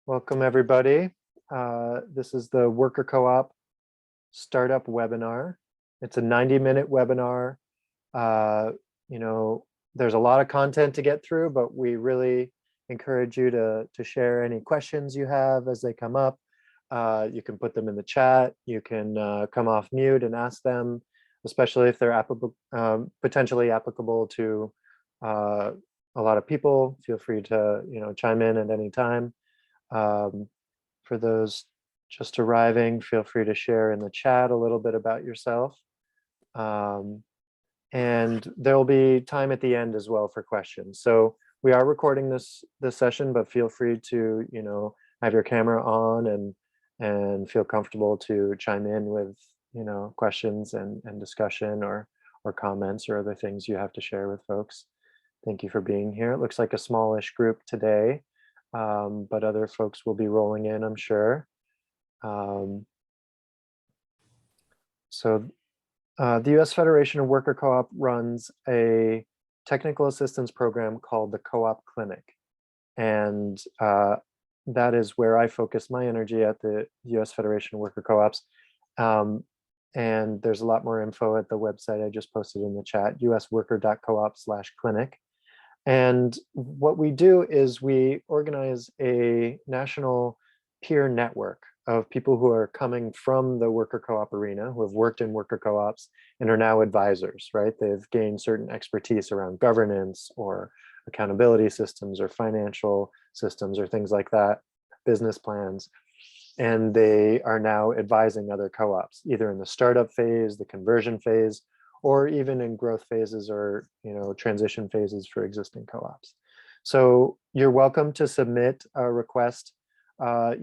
Welcome, everybody. This is the Worker Co-op Startup webinar. It's a 90-minute webinar. There's a lot of content to get through, but we really encourage you to share any questions you have as they come up. You can put them in the chat. You can come off mute and ask them, especially if they're potentially applicable to a lot of people. Feel free to chime in at any time. For those just arriving, feel free to share in the chat a little bit about yourself. And there will be time at the end as well for questions. So we are recording this session, but feel free to have your camera on and feel comfortable to chime in with questions and discussion or comments or other things you have to share with folks. Thank you for being here. It looks like a smallish group today. But other folks will be rolling in, I'm sure. The U.S. Federation of Worker Co-op runs a technical assistance program called the Co-op Clinic. And that is where I focus my energy at the U.S. Federation of Worker Co-ops. And there's a lot more info at the website I just posted in the chat, usworker.coop/clinic. And what we do is we organize a national peer network of people who are coming from the worker co-op arena, who have worked in worker co-ops and are now advisors, right? They've gained certain expertise around governance or accountability systems or financial systems or things like that, business plans. And they are now advising other co-ops, either in the startup phase, the conversion phase, or even in growth phases or transition phases for existing co-ops. So you're welcome to submit a request after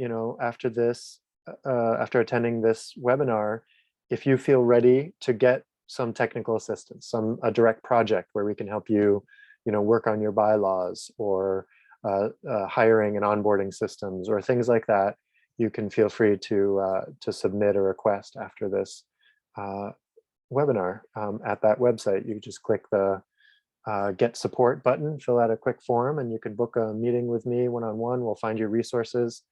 attending this webinar, if you feel ready to get some technical assistance, a direct project where we can help you work on your bylaws or hiring and onboarding systems or things like that. You can feel free to submit a request after this webinar at that website. You just click the get support button, fill out a quick form, and you can book a meeting with me one-on-one. We'll find you resources.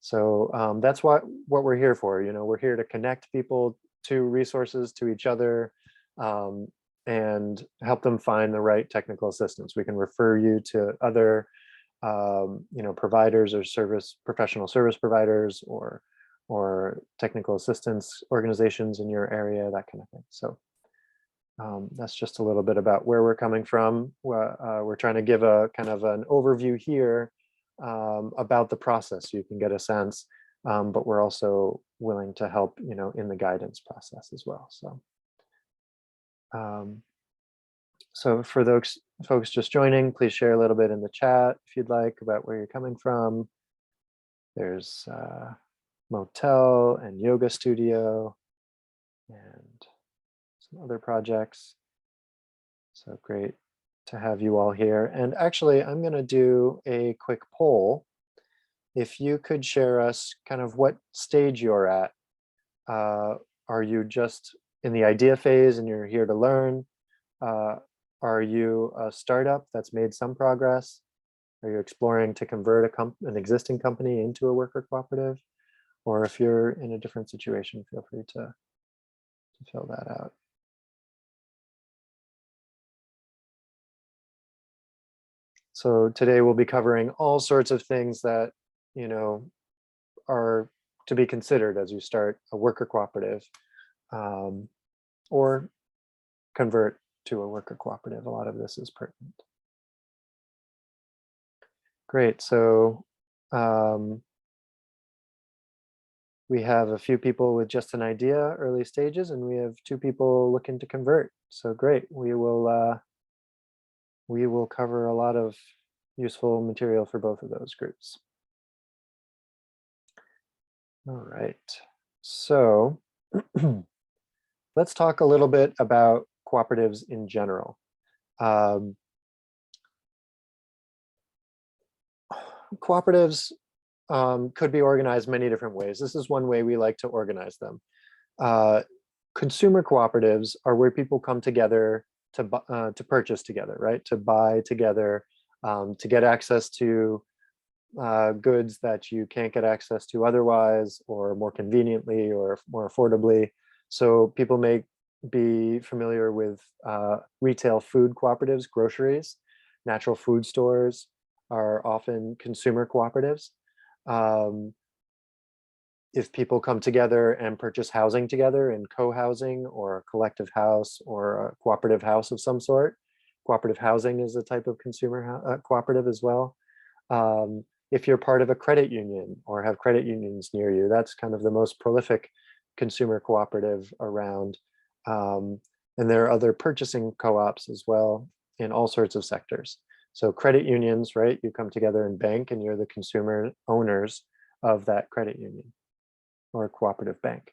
So that's what we're here for. We're here to connect people to resources, to each other, and help them find the right technical assistance. We can refer you to other providers or professional service providers or technical assistance organizations in your area, that kind of thing. So that's just a little bit about where we're coming from. We're trying to give a kind of an overview here about the process so you can get a sense, but we're also willing to help in the guidance process as well. So for those folks just joining, please share a little bit in the chat if you'd like about where you're coming from. There's motel and yoga studio and some other projects. So great to have you all here. And actually, I'm going to do a quick poll. If you could share us kind of what stage you're at. Are you just in the idea phase and you're here to learn? Are you a startup that's made some progress? Are you exploring to convert an existing company into a worker cooperative? Or if you're in a different situation, feel free to fill that out. So today we'll be covering all sorts of things that are to be considered as you start a worker cooperative or convert to a worker cooperative. A lot of this is pertinent. Great. So we have a few people with just an idea, early stages, and we have 2 people looking to convert. So great. We will cover a lot of useful material for both of those groups. All right. So let's talk a little bit about cooperatives in general. Cooperatives could be organized many different ways. This is one way we like to organize them. Consumer cooperatives are where people come together to purchase together, right? To buy together, to get access to goods that you can't get access to otherwise, or more conveniently, or more affordably. So people may be familiar with retail food cooperatives, groceries. Natural food stores are often consumer cooperatives. If people come together and purchase housing together in co-housing or a collective house or a cooperative house of some sort, cooperative housing is a type of consumer cooperative as well. If you're part of a credit union or have credit unions near you, that's kind of the most prolific consumer cooperative around. And there are other purchasing co-ops as well in all sorts of sectors. So credit unions, right? You come together and bank, and you're the consumer owners of that credit union or cooperative bank.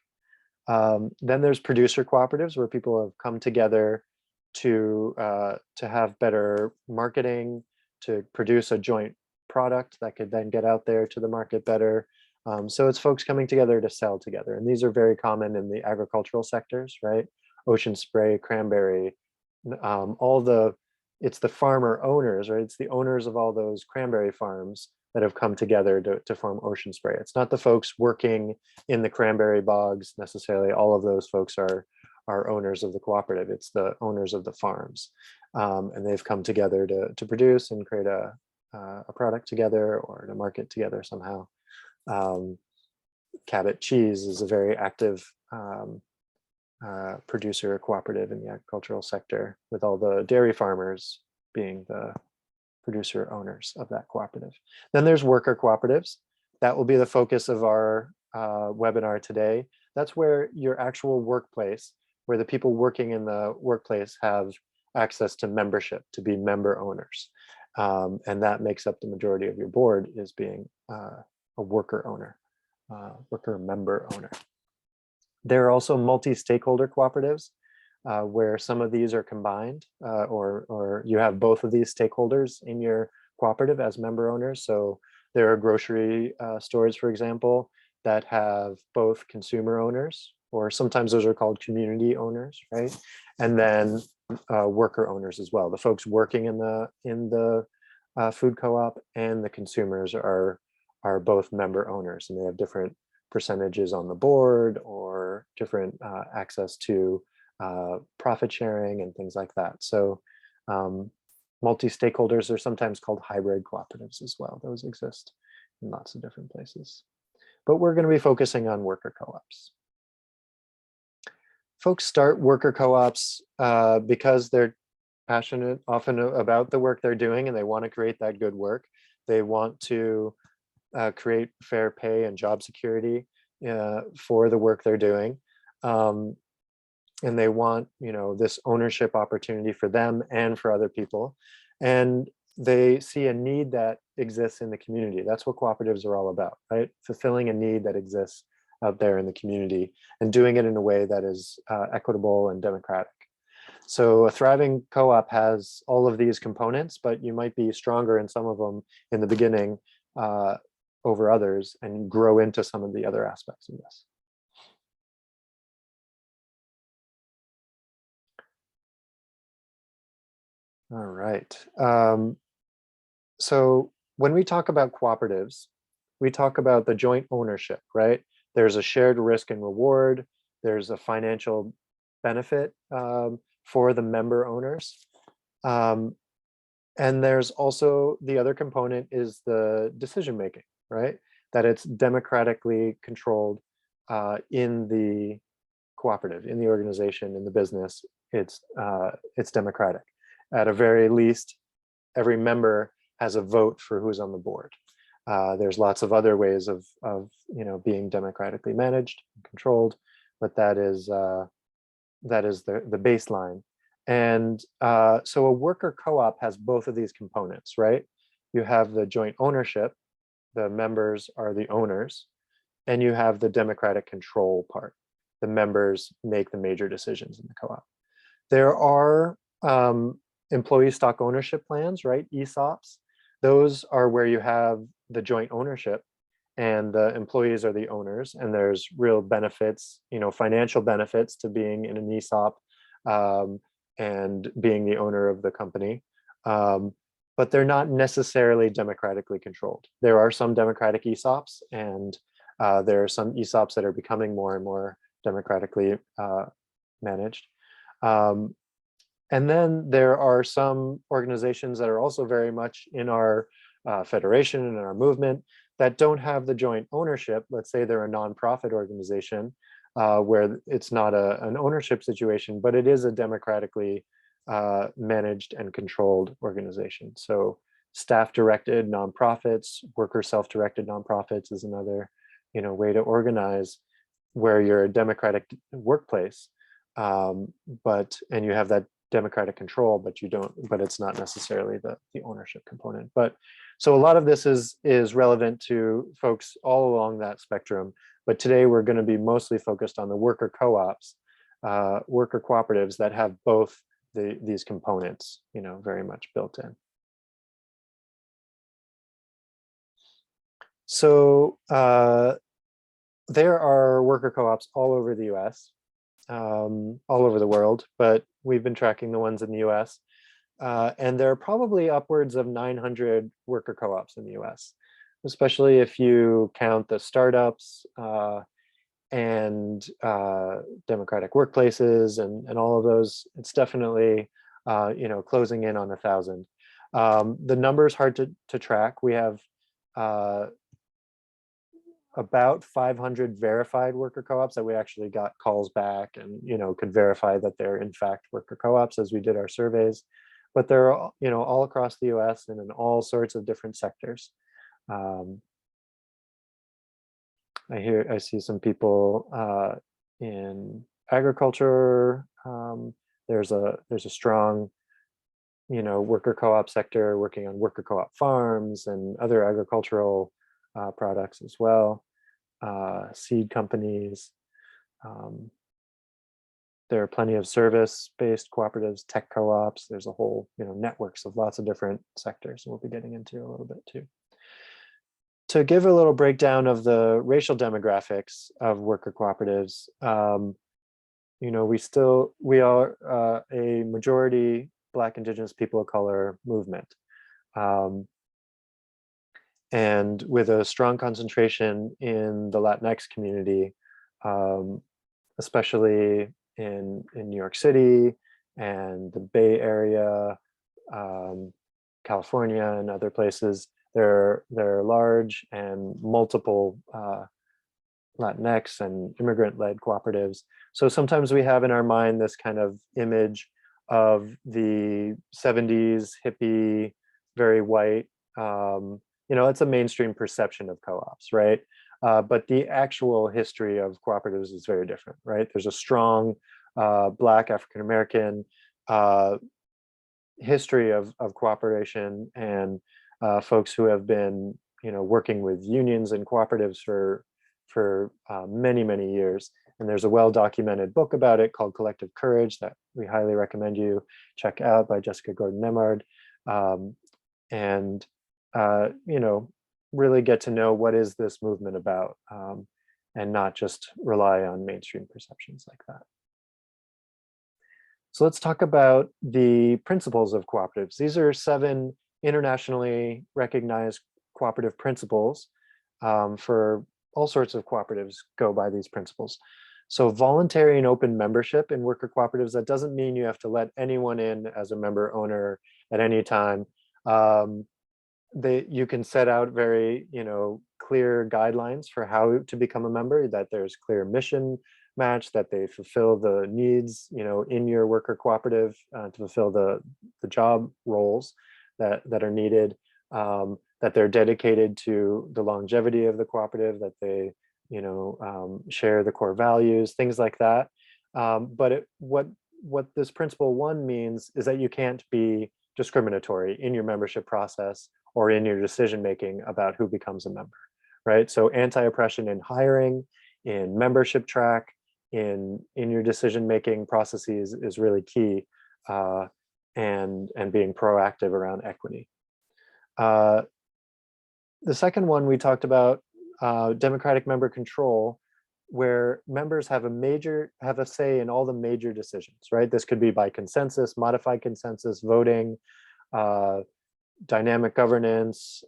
Then there's producer cooperatives, where people have come together to have better marketing, to produce a joint product that could then get out there to the market better. So it's folks coming together to sell together. And these are very common in the agricultural sectors, right? Ocean spray, cranberry, it's the farmer owners, right? It's the owners of all those cranberry farms that have come together to form Ocean Spray. It's not the folks working in the cranberry bogs necessarily. All of those folks are owners of the cooperative. It's the owners of the farms. And they've come together to produce and create a product together, or to market together somehow. Cabot Cheese is a very active producer cooperative in the agricultural sector, with all the dairy farmers being the producer owners of that cooperative. Then there's worker cooperatives. That will be the focus of our webinar today. That's where your actual workplace, where the people working in the workplace have access to membership, to be member owners. And that makes up the majority of your board, is being a worker owner, worker member owner. There are also multi-stakeholder cooperatives, where some of these are combined, or you have both of these stakeholders in your cooperative as member owners. So there are grocery stores, for example, that have both consumer owners, or sometimes those are called community owners, right? And then worker owners as well. The folks working in the food co-op and the consumers are both member owners, and they have different percentages on the board, or different access to profit sharing and things like that. So multi-stakeholders are sometimes called hybrid cooperatives as well. Those exist in lots of different places. But we're going to be focusing on worker co-ops. Folks start worker co-ops because they're passionate often about the work they're doing, and they want to create that good work. They want to create fair pay and job security for the work they're doing. And they want, this ownership opportunity for them and for other people. And they see a need that exists in the community. That's what cooperatives are all about, right? Fulfilling a need that exists out there in the community, and doing it in a way that is equitable and democratic. So a thriving co-op has all of these components, but you might be stronger in some of them in the beginning over others, and grow into some of the other aspects of this. All right. So when we talk about cooperatives, we talk about the joint ownership, right? There's a shared risk and reward. There's a financial benefit for the member owners. And there's also the other component is the decision making, right? That it's democratically controlled in the cooperative, in the organization, in the business. It's democratic. At a very least, every member has a vote for who's on the board. There's lots of other ways of being democratically managed and controlled, but that is the baseline. And so a worker co-op has both of these components, right? You have the joint ownership, the members are the owners, and you have the democratic control part. The members make the major decisions in the co-op. There are employee stock ownership plans, right? ESOPs. Those are where you have the joint ownership and the employees are the owners, and there's real benefits, financial benefits to being in an ESOP and being the owner of the company. But but they're not necessarily democratically controlled. There are some democratic ESOPs, and there are some ESOPs that are becoming more and more democratically managed. And then there are some organizations that are also very much in our federation and in our movement that don't have the joint ownership. Let's say they're a nonprofit organization where it's not an ownership situation, but it is a democratically managed and controlled organization. So staff-directed nonprofits, worker self-directed nonprofits is another, way to organize where you're a democratic workplace, and you have that democratic control, but it's not necessarily the ownership component. But so a lot of this is relevant to folks all along that spectrum. But today we're going to be mostly focused on the worker co-ops, worker cooperatives that have both these components, very much built in. So there are worker co-ops all over the US, all over the world, but we've been tracking the ones in the US. And there are probably upwards of 900 worker co-ops in the US, especially if you count the startups and democratic workplaces and all of those. It's definitely closing in on 1,000. The number is hard to track. We have about 500 verified worker co-ops that we actually got calls back and could verify that they're in fact worker co-ops as we did our surveys. But they're all across the US and in all sorts of different sectors. I see some people in agriculture. There's a strong worker co-op sector working on worker co-op farms and other agricultural products as well, seed companies. There are plenty of service-based cooperatives, tech co-ops. There's a whole networks of lots of different sectors we'll be getting into a little bit too. To give a little breakdown of the racial demographics of worker cooperatives, we are a majority Black, Indigenous, people of color movement. And with a strong concentration in the Latinx community, especially in New York City and the Bay Area, California and other places. They're large and multiple Latinx and immigrant-led cooperatives. So sometimes we have in our mind this kind of image of the 70s hippie, very white, it's a mainstream perception of co-ops, right? But the actual history of cooperatives is very different, right? There's a strong Black, African-American history of cooperation and folks who have been, working with unions and cooperatives for many, many years. And there's a well-documented book about it called Collective Courage that we highly recommend you check out by Jessica Gordon-Nemard. Really get to know what is this movement about, and not just rely on mainstream perceptions like that. So let's talk about the principles of cooperatives. These are 7 internationally recognized cooperative principles. For all sorts of cooperatives go by these principles. So voluntary and open membership in worker cooperatives, that doesn't mean you have to let anyone in as a member owner at any time. You can set out very clear guidelines for how to become a member, that there's clear mission match, that they fulfill the needs in your worker cooperative to fulfill the job roles that are needed, that they're dedicated to the longevity of the cooperative, that they share the core values, things like that. But what this principle 1 means is that you can't be discriminatory in your membership process or in your decision making about who becomes a member, right? So anti-oppression in hiring, in membership track, in your decision making processes is really key, and being proactive around equity. The second one we talked about, democratic member control, where members have a say in all the major decisions, right? This could be by consensus, modified consensus, voting, dynamic governance,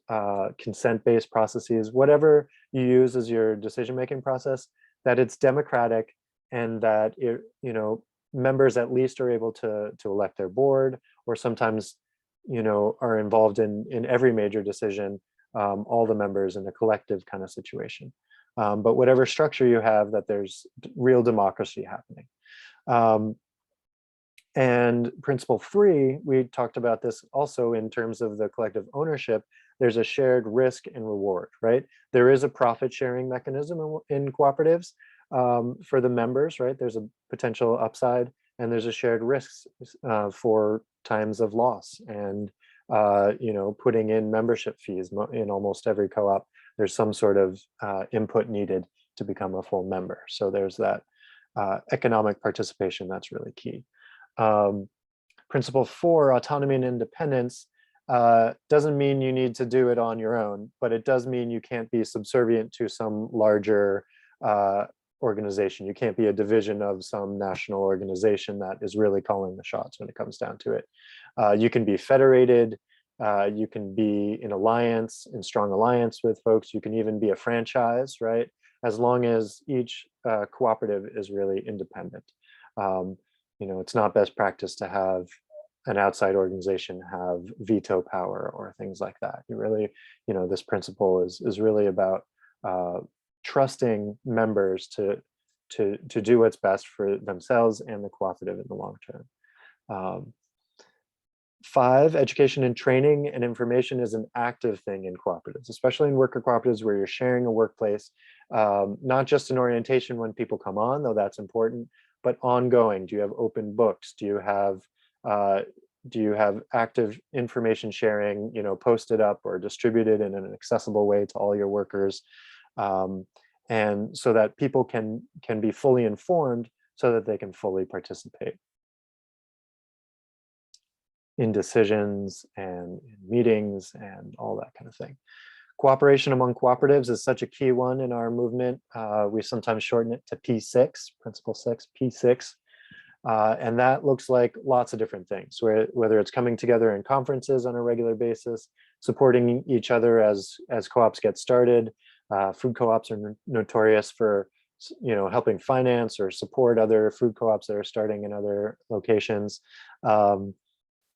consent-based processes, whatever you use as your decision-making process, that it's democratic and that it, members at least are able to elect their board, or sometimes, are involved in every major decision, all the members in a collective kind of situation. But whatever structure you have, that there's real democracy happening. And principle 3, we talked about this also in terms of the collective ownership. There's a shared risk and reward, right? There is a profit sharing mechanism in cooperatives for the members, right? There's a potential upside, and there's a shared risks for times of loss, and putting in membership fees in almost every co-op. There's some sort of input needed to become a full member. So there's that economic participation that's really key. Principle 4, autonomy and independence, doesn't mean you need to do it on your own, but it does mean you can't be subservient to some larger organization. You can't be a division of some national organization that is really calling the shots when it comes down to it. You can be federated, you can be in strong alliance with folks, you can even be a franchise, right? As long as each cooperative is really independent. It's not best practice to have an outside organization have veto power or things like that. You really, this principle is really about trusting members to do what's best for themselves and the cooperative in the long term. 5, education and training and information is an active thing in cooperatives, especially in worker cooperatives where you're sharing a workplace, not just an orientation when people come on, though that's important, but ongoing. Do you have open books? Do you have active information sharing, posted up or distributed in an accessible way to all your workers? And so that people can be fully informed so that they can fully participate in decisions and in meetings and all that kind of thing. Cooperation among cooperatives is such a key one in our movement. We sometimes shorten it to P6, Principle 6, P6. And that looks like lots of different things, whether it's coming together in conferences on a regular basis, supporting each other as co-ops get started. Food co-ops are notorious for helping finance or support other food co-ops that are starting in other locations.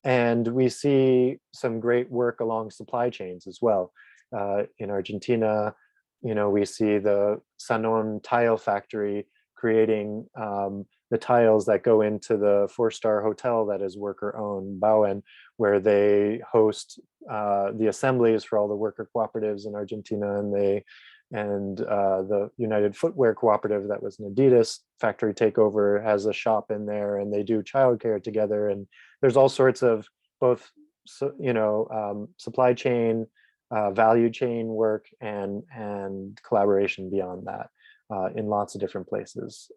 And we see some great work along supply chains as well. In Argentina, we see the Sanon tile factory creating the tiles that go into the 4-star hotel that is worker owned, Bauen, where they host the assemblies for all the worker cooperatives in Argentina, and the United Footwear Cooperative that was an Adidas factory takeover has a shop in there, and they do childcare together. And there's all sorts of both, supply chain, value chain work and collaboration beyond that in lots of different places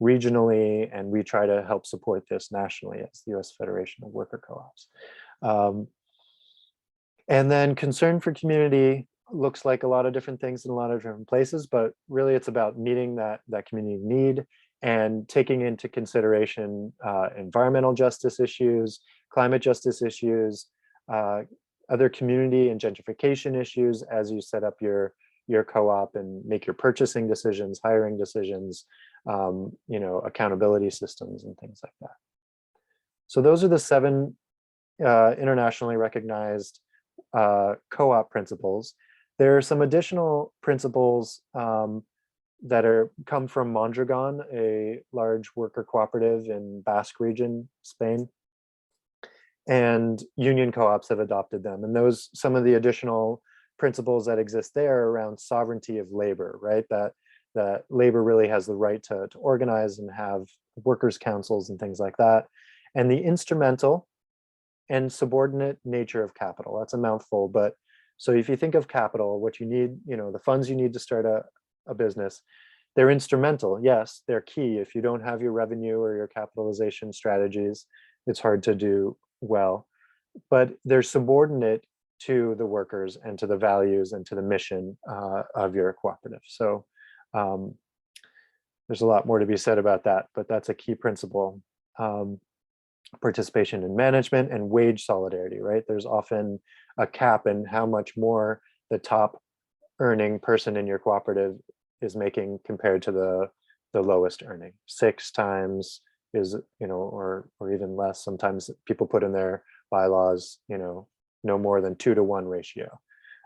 regionally, and we try to help support this nationally as the U.S. Federation of Worker Co-ops. And then concern for community looks like a lot of different things in a lot of different places, but really it's about meeting that community need and taking into consideration environmental justice issues, climate justice issues, other community and gentrification issues as you set up your co-op and make your purchasing decisions, hiring decisions, accountability systems and things like that. So those are the 7 internationally recognized co-op principles. There are some additional principles that come from Mondragon, a large worker cooperative in Basque region, Spain. And union co-ops have adopted them. And some of the additional principles that exist there around sovereignty of labor, right? That labor really has the right to organize and have workers' councils and things like that. And the instrumental and subordinate nature of capital. That's a mouthful, but so if you think of capital, what you need, the funds you need to start a business, they're instrumental. Yes, they're key. If you don't have your revenue or your capitalization strategies, it's hard to do well, but they're subordinate to the workers and to the values and to the mission of your cooperative. So there's a lot more to be said about that, but that's a key principle. participation in management, and wage solidarity, right? There's often a cap in how much more the top earning person in your cooperative is making compared to the lowest earning. 6 times is, or even less. Sometimes people put in their bylaws, no more than 2-to-1 ratio,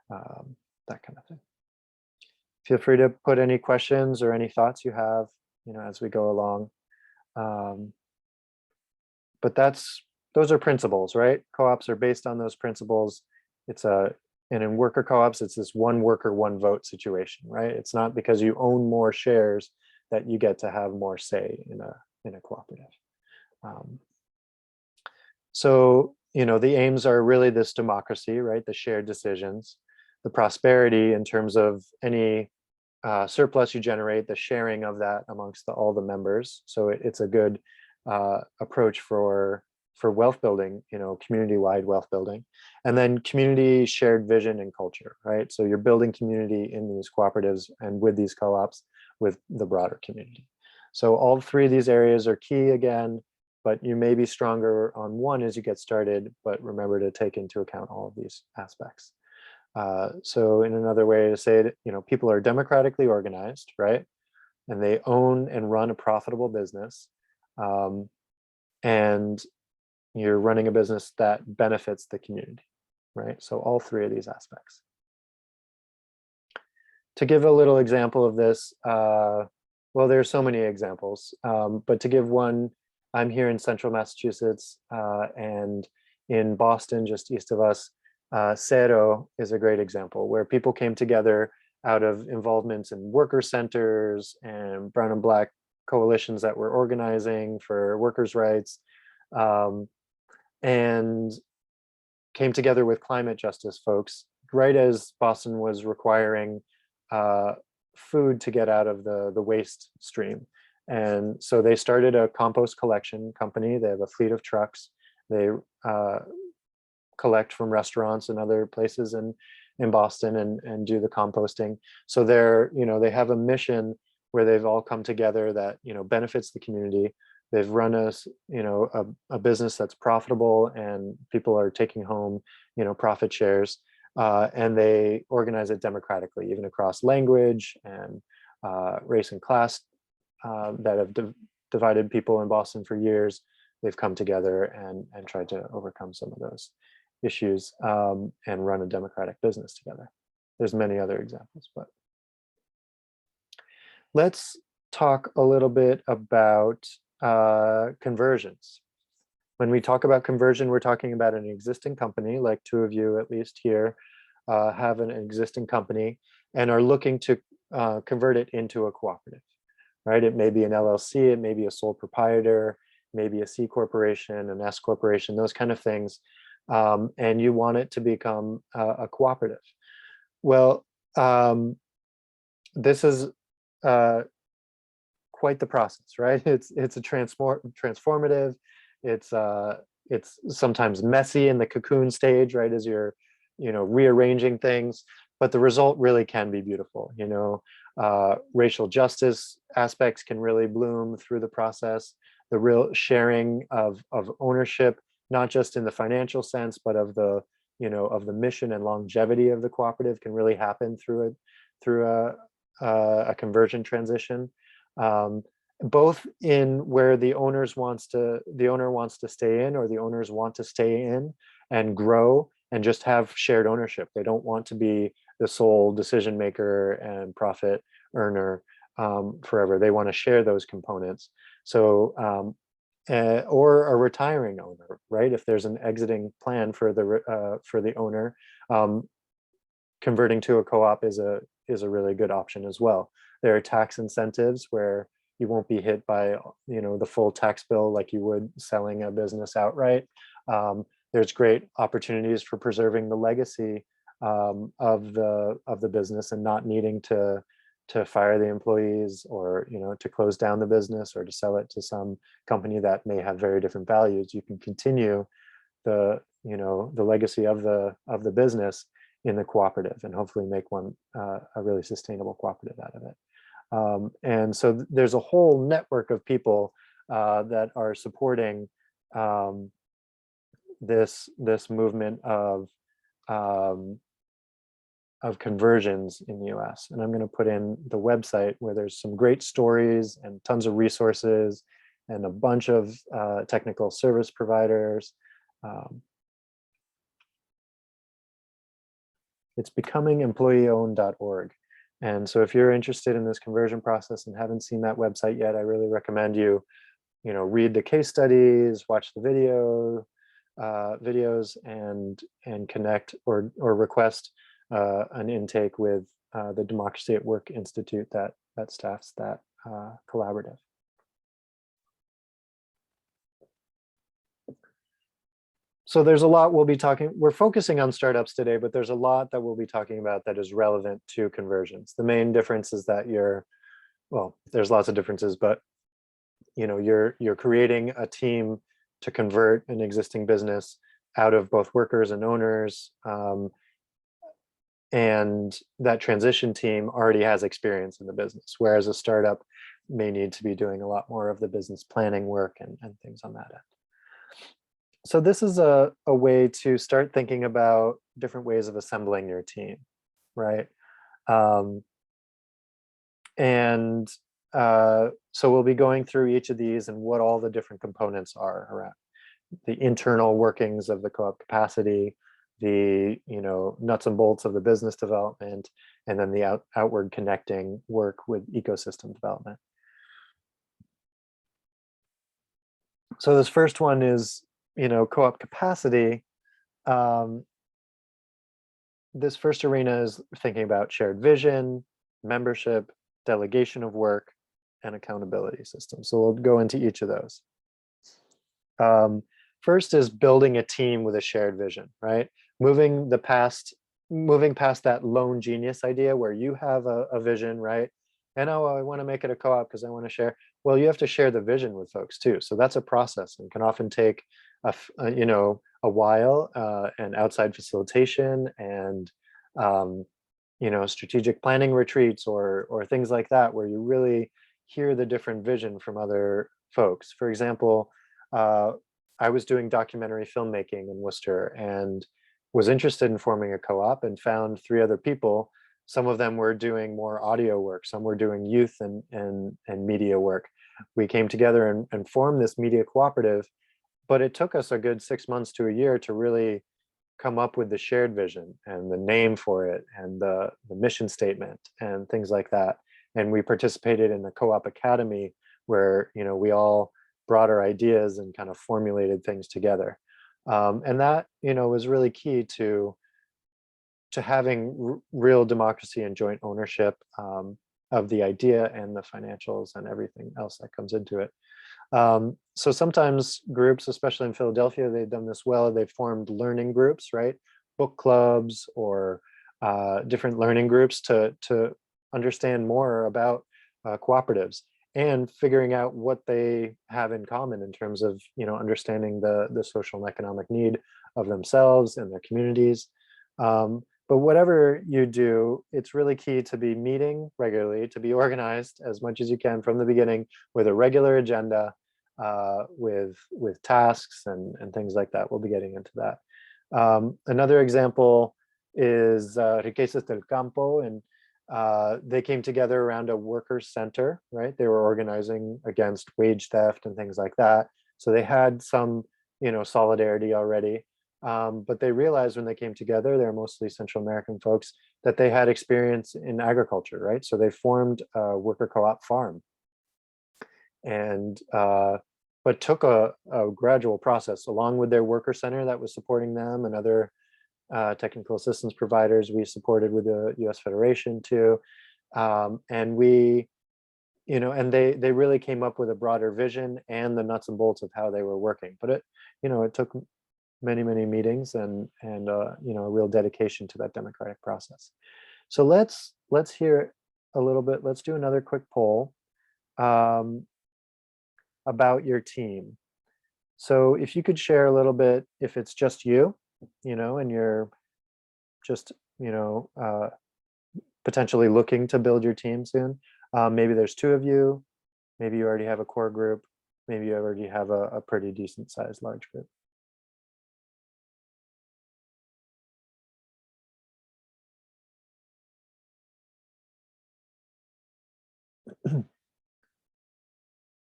that kind of thing. Feel free to put any questions or any thoughts you have, as we go along. But those are principles, right? Co-ops are based on those principles. And in worker co-ops, it's this one worker, one vote situation, right? It's not because you own more shares that you get to have more say in a cooperative. So, the aims are really this democracy, right? The shared decisions, the prosperity in terms of any surplus you generate, the sharing of that amongst all the members. So it's a good approach for wealth building, community-wide wealth building. And then community shared vision and culture, right? So you're building community in these cooperatives and with these co-ops with the broader community. So all 3 of these areas are key again, but you may be stronger on one as you get started, but remember to take into account all of these aspects. So in another way to say it, people are democratically organized, right? And they own and run a profitable business. And you're running a business that benefits the community, right? So all 3 of these aspects. To give a little example of this, well, there's so many examples, but to give one, I'm here in central Massachusetts, and in Boston, just east of us, Cero is a great example where people came together out of involvements in worker centers and brown and black coalitions that were organizing for workers' rights, and came together with climate justice folks right as Boston was requiring food to get out of the waste stream. And so they started a compost collection company. They have a fleet of trucks. They collect from restaurants and other places in Boston and do the composting. So they have a mission where they've all come together that benefits the community. They've run a business that's profitable and people are taking home profit shares, and they organize it democratically, even across language and race and class that have divided people in Boston for years. They've come together and tried to overcome some of those issues and run a democratic business together. There's many other examples, but let's talk a little bit about conversions. When we talk about conversion, we're talking about an existing company, like 2 of you at least here have an existing company and are looking to convert it into a cooperative, right? It may be an LLC, it may be a sole proprietor, maybe a C corporation, an S corporation, those kind of things. And you want it to become a cooperative. Well, this is quite the process, right? It's a transformative. It's sometimes messy in the cocoon stage, right? As you're rearranging things, but the result really can be beautiful. Racial justice aspects can really bloom through the process. The real sharing of ownership, not just in the financial sense, but of the mission and longevity of the cooperative, can really happen through a conversion transition. Both in where the owner wants to stay in, or the owners want to stay in and grow and just have shared ownership. They don't want to be the sole decision maker and profit earner forever. They want to share those components. So or a retiring owner, right? If there's an exiting plan for the owner, converting to a co-op is a really good option as well. There are tax incentives where you won't be hit by the full tax bill like you would selling a business outright. There's great opportunities for preserving the legacy of the business and not needing to fire the employees, or to close down the business, or to sell it to some company that may have very different values. You can continue the legacy of the business in the cooperative and hopefully make one a really sustainable cooperative out of it. And so there's a whole network of people that are supporting this movement of conversions in the US. And I'm going to put in the website where there's some great stories and tons of resources and a bunch of technical service providers. It's becomingemployeeowned.org. And so if you're interested in this conversion process and haven't seen that website yet, I really recommend you read the case studies, watch the videos, and connect or request an intake with the Democracy at Work Institute that staffs that collaborative. So there's a lot we're focusing on startups today, but there's a lot that we'll be talking about that is relevant to conversions. The main difference is that there's lots of differences, but you're creating a team to convert an existing business out of both workers and owners. And that transition team already has experience in the business, whereas a startup may need to be doing a lot more of the business planning work and things on that end. So this is a way to start thinking about different ways of assembling your team, right? So we'll be going through each of these and what all the different components are around the internal workings of the co-op capacity, the nuts and bolts of the business development, and then the outward connecting work with ecosystem development. So this first one is co-op capacity. This first arena is thinking about shared vision, membership, delegation of work, and accountability systems. So we'll go into each of those. First is building a team with a shared vision, right? Moving past that lone genius idea where you have a vision, right? And I want to make it a co-op because I want to share. Well, you have to share the vision with folks too. So that's a process and can often take a while, and outside facilitation and strategic planning retreats or things like that, where you really hear the different vision from other folks. For example, I was doing documentary filmmaking in Worcester and was interested in forming a co-op and found 3 other people. Some of them were doing more audio work, some were doing youth and media work. We came together and formed this media cooperative, but it took us a good 6 months to a year to really come up with the shared vision and the name for it and the mission statement and things like that. And we participated in the co-op academy where we all brought our ideas and kind of formulated things together. And that was really key to having real democracy and joint ownership of the idea and the financials and everything else that comes into it. So sometimes groups, especially in Philadelphia, they've done this well. They've formed learning groups, right? Book clubs or different learning groups to understand more about cooperatives and figuring out what they have in common in terms of understanding the social and economic need of themselves and their communities. But whatever you do, it's really key to be meeting regularly, to be organized as much as you can from the beginning with a regular agenda, with tasks and things like that. We'll be getting into that. Another example is Riquezas del Campo, and they came together around a worker center, right? They were organizing against wage theft and things like that. So they had some, solidarity already. But they realized when they came together, they're mostly Central American folks, that they had experience in agriculture, right? So they formed a worker co-op farm, and but took a gradual process along with their worker center that was supporting them and other technical assistance providers we supported with the US Federation too. And we, and they really came up with a broader vision and the nuts and bolts of how they were working. But it took many meetings and a real dedication to that democratic process. So let's hear a little bit. Let's do another quick poll about your team. So if you could share a little bit, if it's just you, and you're just potentially looking to build your team soon. Maybe there's 2 of you. Maybe you already have a core group. maybe you already have a pretty decent sized large group.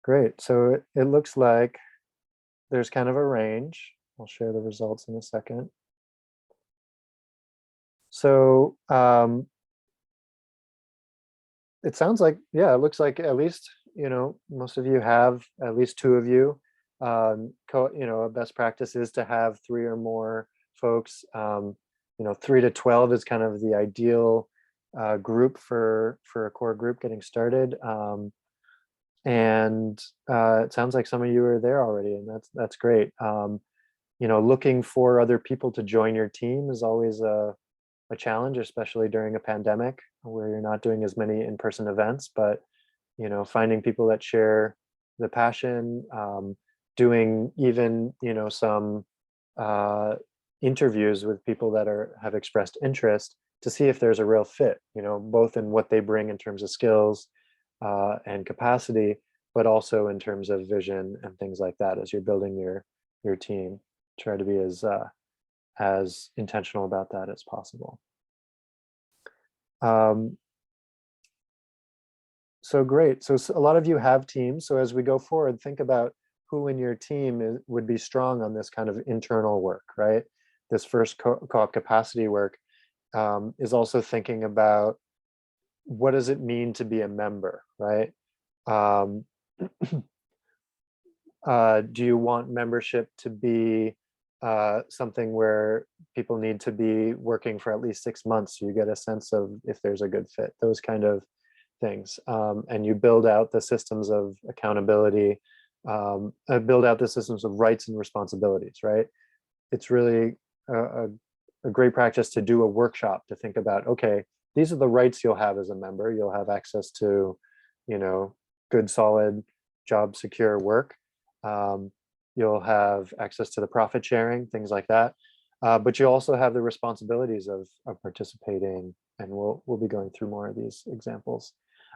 Great. So it looks like there's kind of a range. I'll share the results in a second. So it sounds like, yeah, it looks like at least, most of you have at least 2 of you. A best practice is to have 3 or more folks. 3 to 12 is kind of the ideal group for a core group getting started. And it sounds like some of you are there already, and that's great. Looking for other people to join your team is always a challenge, especially during a pandemic where you're not doing as many in-person events, but finding people that share the passion, doing even some interviews with people that have expressed interest to see if there's a real fit, both in what they bring in terms of skills and capacity, but also in terms of vision and things like that. As you're building your team, try to be as intentional about that as possible. So great. So a lot of you have teams. So as we go forward, think about who in your team would be strong on this kind of internal work, right? This first co-op capacity work is also thinking about what does it mean to be a member, right? Do you want membership to be something where people need to be working for at least 6 months so you get a sense of if there's a good fit, those kind of things. And you build out the systems of accountability, build out the systems of rights and responsibilities, right? It's really a great practice to do a workshop to think about, okay, these are the rights you'll have as a member. You'll have access to, good, solid, job secure work. You'll have access to the profit sharing, things like that. But you also have the responsibilities of participating, and we'll be going through more of these examples.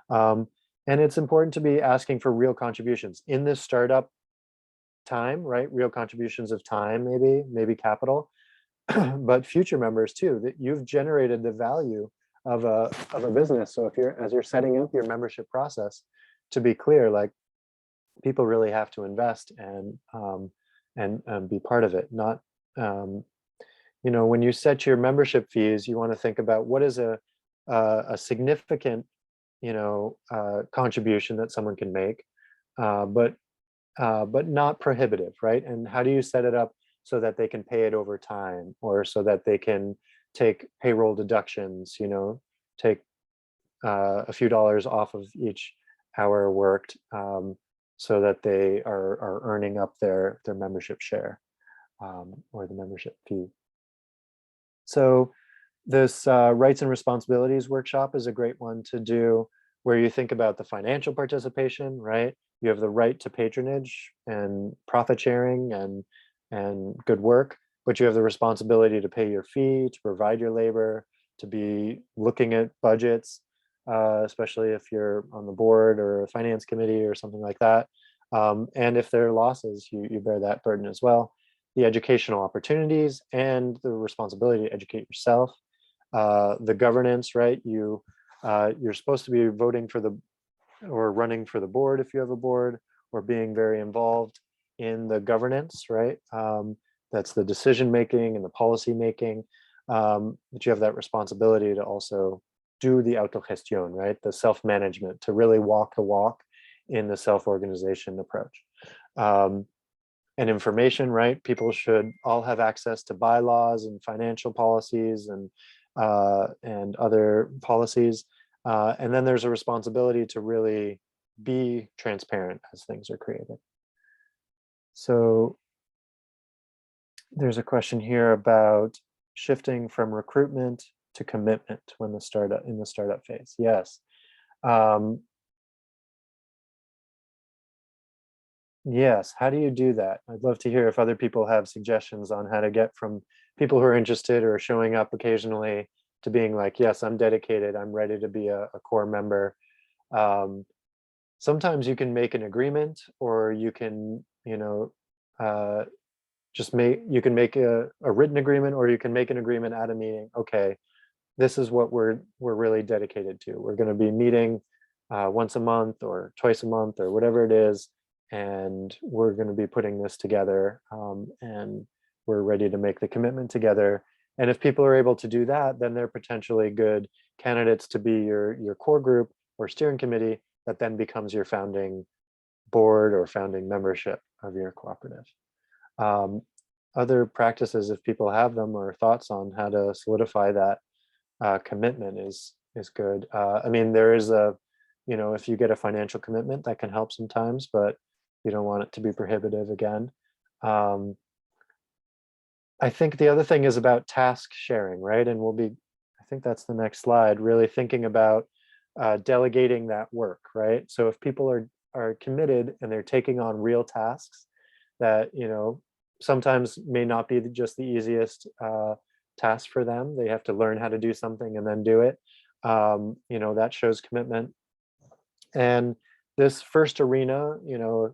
And it's important to be asking for real contributions in this startup time, right? Real contributions of time, maybe capital, but future members too, that you've generated the value of a business. So as you're setting up your membership process, to be clear, like, people really have to invest and be part of it. Not, when you set your membership fees, you want to think about what is a significant, contribution that someone can make, but not prohibitive, right? And how do you set it up so that they can pay it over time, or so that they can take payroll deductions, take a few dollars off of each hour worked, so that they are earning up their membership share, or the membership fee. So this rights and responsibilities workshop is a great one to do, where you think about the financial participation, right? You have the right to patronage and profit sharing and good work, but you have the responsibility to pay your fee, to provide your labor, to be looking at budgets, especially if you're on the board or a finance committee or something like that. And if there are losses, you bear that burden as well. The educational opportunities and the responsibility to educate yourself. The governance, right? You're supposed to be voting for or running for the board if you have a board, or being very involved in the governance, right? That's the decision making and the policy making. But you have that responsibility to also do the autogestión, right? The self-management, to really walk the walk in the self-organization approach. And information, right? People should all have access to bylaws and financial policies and other policies. And then there's a responsibility to really be transparent as things are created. So there's a question here about shifting from recruitment to commitment in the startup phase. Yes. Yes, how do you do that? I'd love to hear if other people have suggestions on how to get from people who are interested or showing up occasionally to being like, yes, I'm dedicated, I'm ready to be a core member. sometimes you can make an agreement, or you can, uh, you can make a written agreement, or you can make an agreement at a meeting. Okay, this is what we're really dedicated to. We're going to be meeting once a month or twice a month or whatever it is, and we're going to be putting this together, and we're ready to make the commitment together. And if people are able to do that, then they're potentially good candidates to be your core group or steering committee that then becomes your founding board or founding membership of your cooperative. Um, Other practices, if people have them, or thoughts on how to solidify that commitment is good. I mean, there is if you get a financial commitment, that can help sometimes, but you don't want it to be prohibitive again. Um, I think the other thing is about task sharing, right? And I think that's the next slide, really thinking about delegating that work, right? So if people are committed and they're taking on real tasks that, sometimes may not be just the easiest task for them. They have to learn how to do something and then do it. That shows commitment. And this first arena,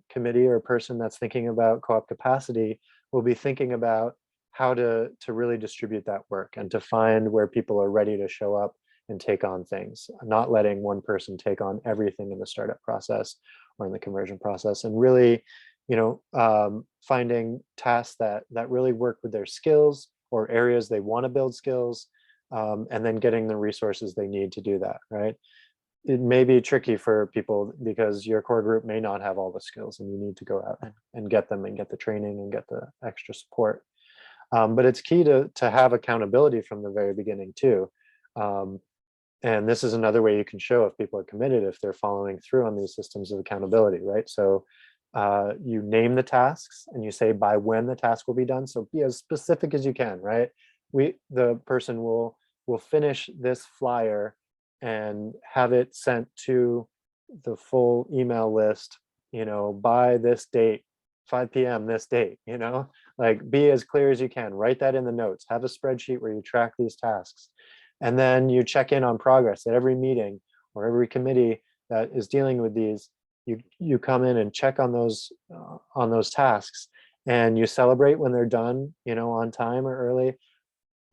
committee or person that's thinking about co-op capacity will be thinking about how to really distribute that work and to find where people are ready to show up and take on things, not letting one person take on everything in the startup process or in the conversion process, and really, finding tasks that really work with their skills or areas they want to build skills, and then getting the resources they need to do that, right? It may be tricky for people because your core group may not have all the skills, and you need to go out and get them and get the training and get the extra support. But it's key to have accountability from the very beginning too. Um, and this is another way you can show if people are committed, if they're following through on these systems of accountability, right? So you name the tasks and you say by when the task will be done. So be as specific as you can, right? The person will finish this flyer and have it sent to the full email list, by this date, 5 p.m. this date, like be as clear as you can. Write that in the notes. Have a spreadsheet where you track these tasks. And then you check in on progress at every meeting or every committee that is dealing with these. You come in and check on those tasks, and you celebrate when they're done, on time or early.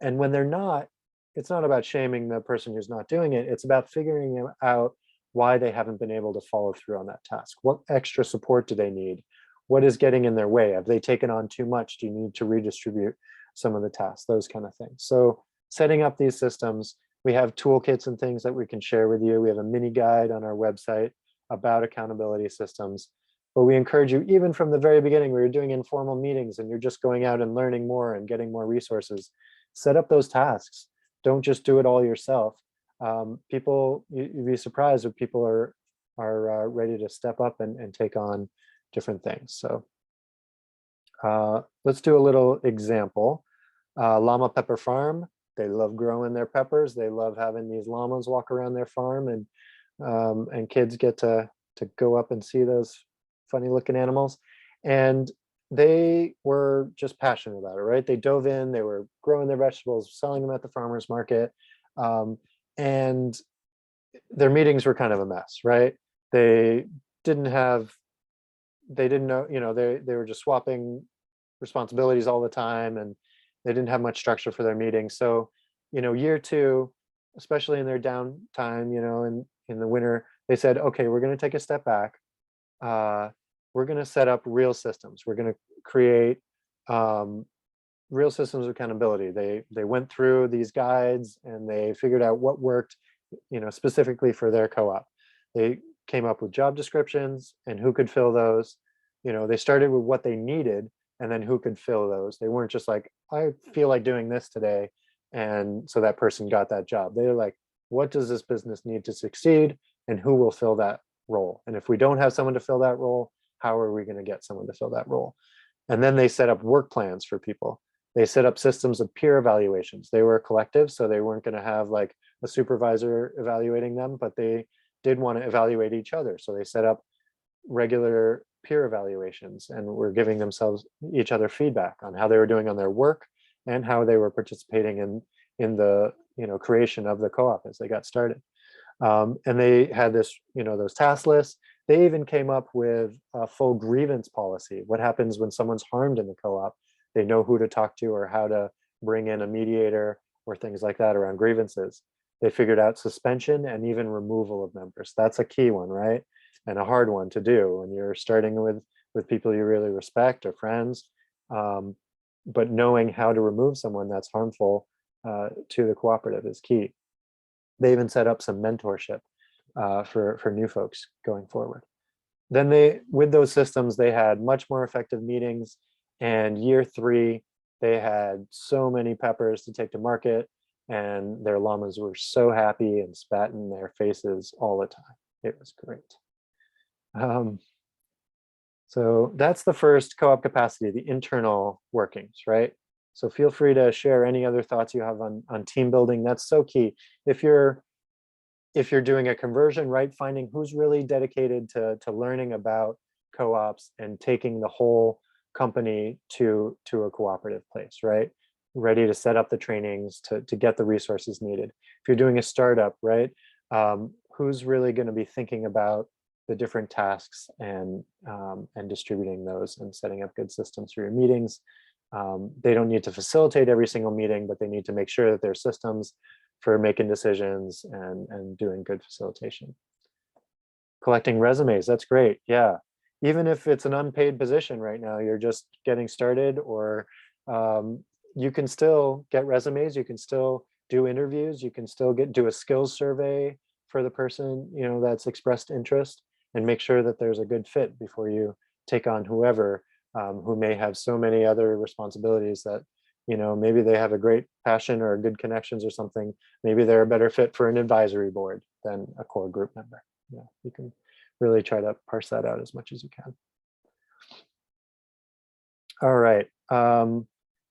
And when they're not, it's not about shaming the person who's not doing it. It's about figuring out why they haven't been able to follow through on that task. What extra support do they need? What is getting in their way? Have they taken on too much? Do you need to redistribute some of the tasks? Those kind of things. So setting up these systems, we have toolkits and things that we can share with you. We have a mini guide on our website about accountability systems. But we encourage you, even from the very beginning, where you're doing informal meetings and you're just going out and learning more and getting more resources, set up those tasks. Don't just do it all yourself. You'd be surprised if people are ready to step up and take on different things. So let's do a little example. Llama Pepper Farm. They love growing their peppers. They love having these llamas walk around their farm, and kids get to go up and see those funny looking animals. And they were just passionate about it, right? They dove in, they were growing their vegetables, selling them at the farmer's market. And their meetings were kind of a mess, right? They didn't know, they were just swapping responsibilities all the time, and they didn't have much structure for their meetings. So, year two, especially in their downtime, in the winter, they said, okay, we're going to take a step back. We're going to set up real systems. We're going to create real systems of accountability. They went through these guides and they figured out what worked, specifically for their co-op. They came up with job descriptions and who could fill those. They started with what they needed and then who could fill those. They weren't just like, I feel like doing this today, and so that person got that job. They were like, what does this business need to succeed, and who will fill that role? And if we don't have someone to fill that role, how are we going to get someone to fill that role? And then they set up work plans for people. They set up systems of peer evaluations. They were a collective, so they weren't going to have like a supervisor evaluating them, but they did want to evaluate each other. So they set up regular peer evaluations and were giving themselves each other feedback on how they were doing on their work and how they were participating in the creation of the co-op as they got started. And they had this, those task lists. They even came up with a full grievance policy. What happens when someone's harmed in the co-op? They know who to talk to or how to bring in a mediator or things like that around grievances. They figured out suspension and even removal of members. That's a key one, right? And a hard one to do when you're starting with people you really respect or friends. But knowing how to remove someone that's harmful to the cooperative is key. They even set up some mentorship for new folks going forward. Then with those systems, they had much more effective meetings. And year 3, they had so many peppers to take to market, and their llamas were so happy and spat in their faces all the time. It was great. So that's the first co-op capacity, the internal workings, right? So feel free to share any other thoughts you have on team building. That's so key. If you're doing a conversion, right, finding who's really dedicated to learning about co-ops and taking the whole company to a cooperative place, right? Ready to set up the trainings to get the resources needed. If you're doing a startup, right, who's really going to be thinking about the different tasks and distributing those and setting up good systems for your meetings. They don't need to facilitate every single meeting, but they need to make sure that there's systems for making decisions and doing good facilitation. Collecting resumes, that's great. Yeah, even if it's an unpaid position right now, you're just getting started, or you can still get resumes, you can still do interviews, you can still do a skills survey for the person, you know, that's expressed interest, and make sure that there's a good fit before you take on whoever who may have so many other responsibilities that, you know, maybe they have a great passion or good connections or something. Maybe they're a better fit for an advisory board than a core group member. Yeah, you can really try to parse that out as much as you can. All right.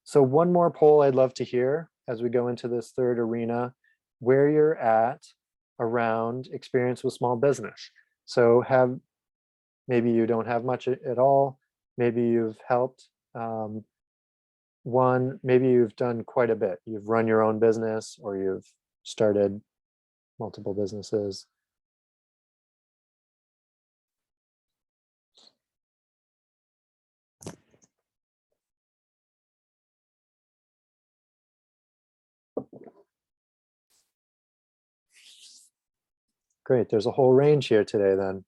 So one more poll I'd love to hear as we go into this third arena, where you're at around experience with small business. So maybe you don't have much at all. Maybe you've helped one, maybe you've done quite a bit. You've run your own business, or you've started multiple businesses. Great, there's a whole range here today then.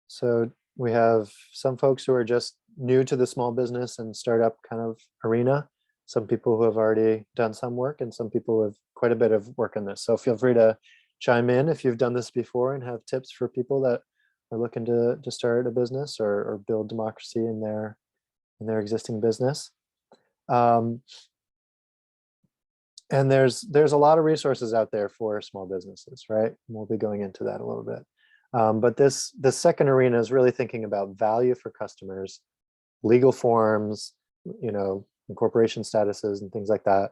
So we have some folks who are just new to the small business and startup kind of arena, some people who have already done some work, and some people who have quite a bit of work on this. So feel free to chime in if you've done this before and have tips for people that are looking to start a business or build democracy in their existing business. And there's a lot of resources out there for small businesses, right? And we'll be going into that a little bit. But this second arena is really thinking about value for customers, legal forms, you know, incorporation statuses and things like that,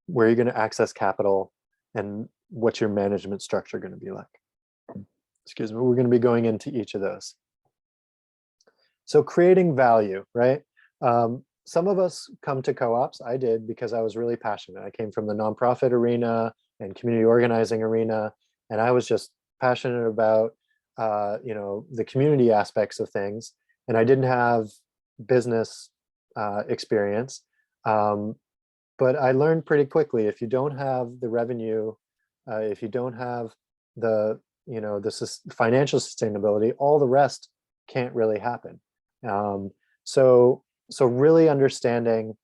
where you're going to access capital, and what's your management structure going to be like. Excuse me, we're going to be going into each of those. So creating value, right? Some of us come to co-ops. I did because I was really passionate. I came from the nonprofit arena and community organizing arena, and I was just passionate about you know, the community aspects of things, and I didn't have business experience. But I learned pretty quickly, if you don't have the revenue, if you don't have the, you know, the financial sustainability, all the rest can't really happen. So really understanding,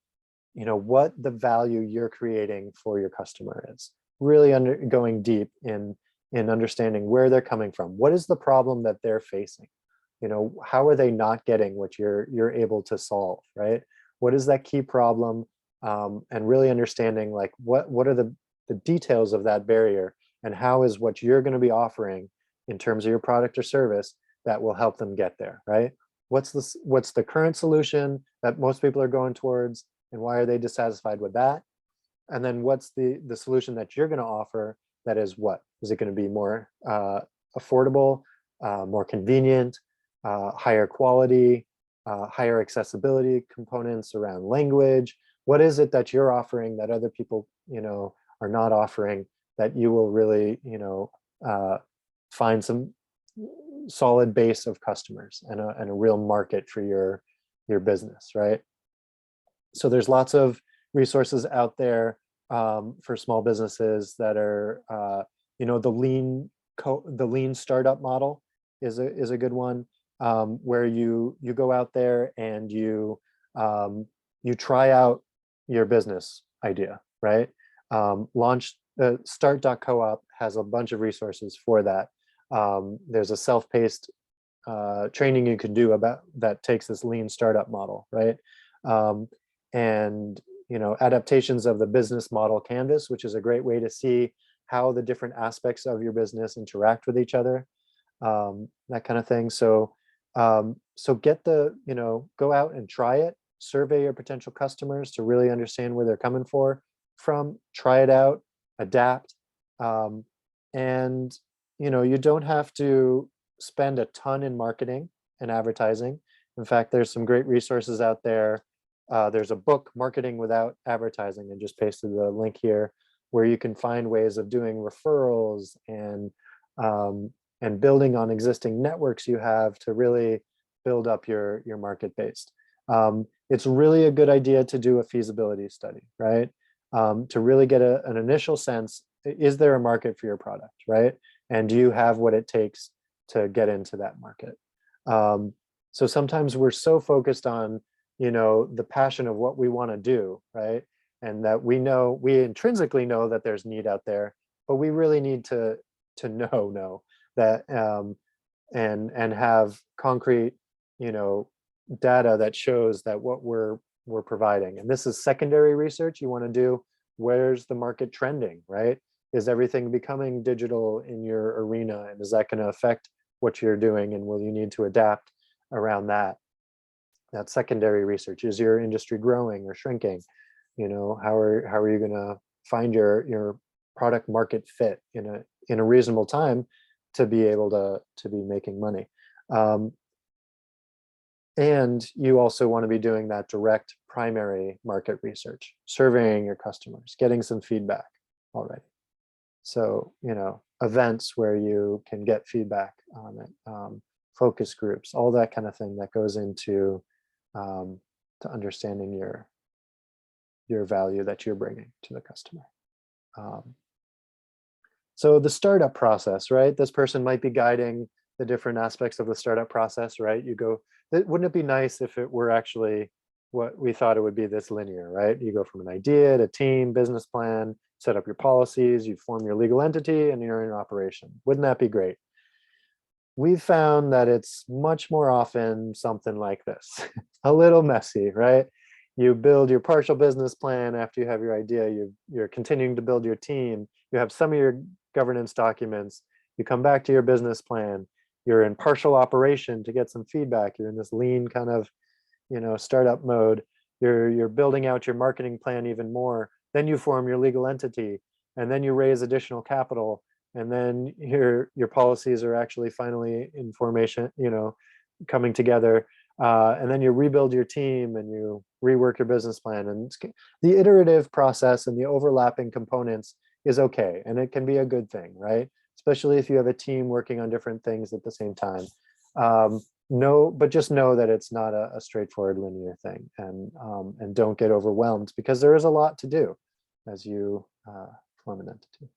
you know, what the value you're creating for your customer is, really going deep in understanding where they're coming from. What is the problem that they're facing? You know, how are they not getting what you're able to solve, right? What is that key problem? And really understanding, like, what are the details of that barrier, and how is what you're going to be offering in terms of your product or service that will help them get there, right? What's the current solution that most people are going towards, and why are they dissatisfied with that? And then what's the solution that you're going to offer that is what? Is it going to be more affordable, more convenient, higher quality, higher accessibility components around language? What is it that you're offering that other people, you know, are not offering that you will really, find some solid base of customers and a real market for your business, right? So there's lots of resources out there for small businesses that are, the lean startup model is a good one, where you go out there and you try out your business idea, right? Start.coop has a bunch of resources for that. There's a self-paced training you can do about that takes this lean startup model, right? And adaptations of the business model canvas, which is a great way to see how the different aspects of your business interact with each other, that kind of thing. So get go out and try it, survey your potential customers to really understand where they're coming from, try it out, adapt, and you don't have to spend a ton in marketing and advertising. In fact, there's some great resources out there. There's a book, Marketing Without Advertising, and just pasted the link here, where you can find ways of doing referrals and building on existing networks you have to really build up your market base. It's really a good idea to do a feasibility study, right? To really get an initial sense, is there a market for your product, right? And do you have what it takes to get into that market? So sometimes we're so focused on the passion of what we want to do, right? And that we intrinsically know that there's need out there, but we really need to know that and have concrete data that shows that what we're providing. And this is secondary research. You want to do, where's the market trending, right? Is everything becoming digital in your arena, and is that going to affect what you're doing, and will you need to adapt around that? That's secondary research. Is your industry growing or shrinking? How are you going to find your product market fit in a reasonable time to be able to be making money? And you also want to be doing that direct primary market research, surveying your customers, getting some feedback already. So, events where you can get feedback on it, focus groups, all that kind of thing that goes into to understanding your value that you're bringing to the customer. So the startup process, right? This person might be guiding the different aspects of the startup process, right? Wouldn't it be nice if it were actually what we thought it would be, this linear, right? You go from an idea to team, business plan, set up your policies, you form your legal entity, and you're in operation. Wouldn't that be great? We've found that it's much more often something like this, a little messy, right? You build your partial business plan after you have your idea, you're continuing to build your team, you have some of your governance documents, you come back to your business plan, you're in partial operation to get some feedback, you're in this lean kind of startup mode, you're building out your marketing plan even more, then you form your legal entity, and then you raise additional capital, and then your policies are actually finally in formation, coming together, and then you rebuild your team and you rework your business plan. And the iterative process and the overlapping components is okay, and it can be a good thing, right? Especially if you have a team working on different things at the same time. But just know that it's not a straightforward linear thing, and don't get overwhelmed, because there is a lot to do as you form an entity,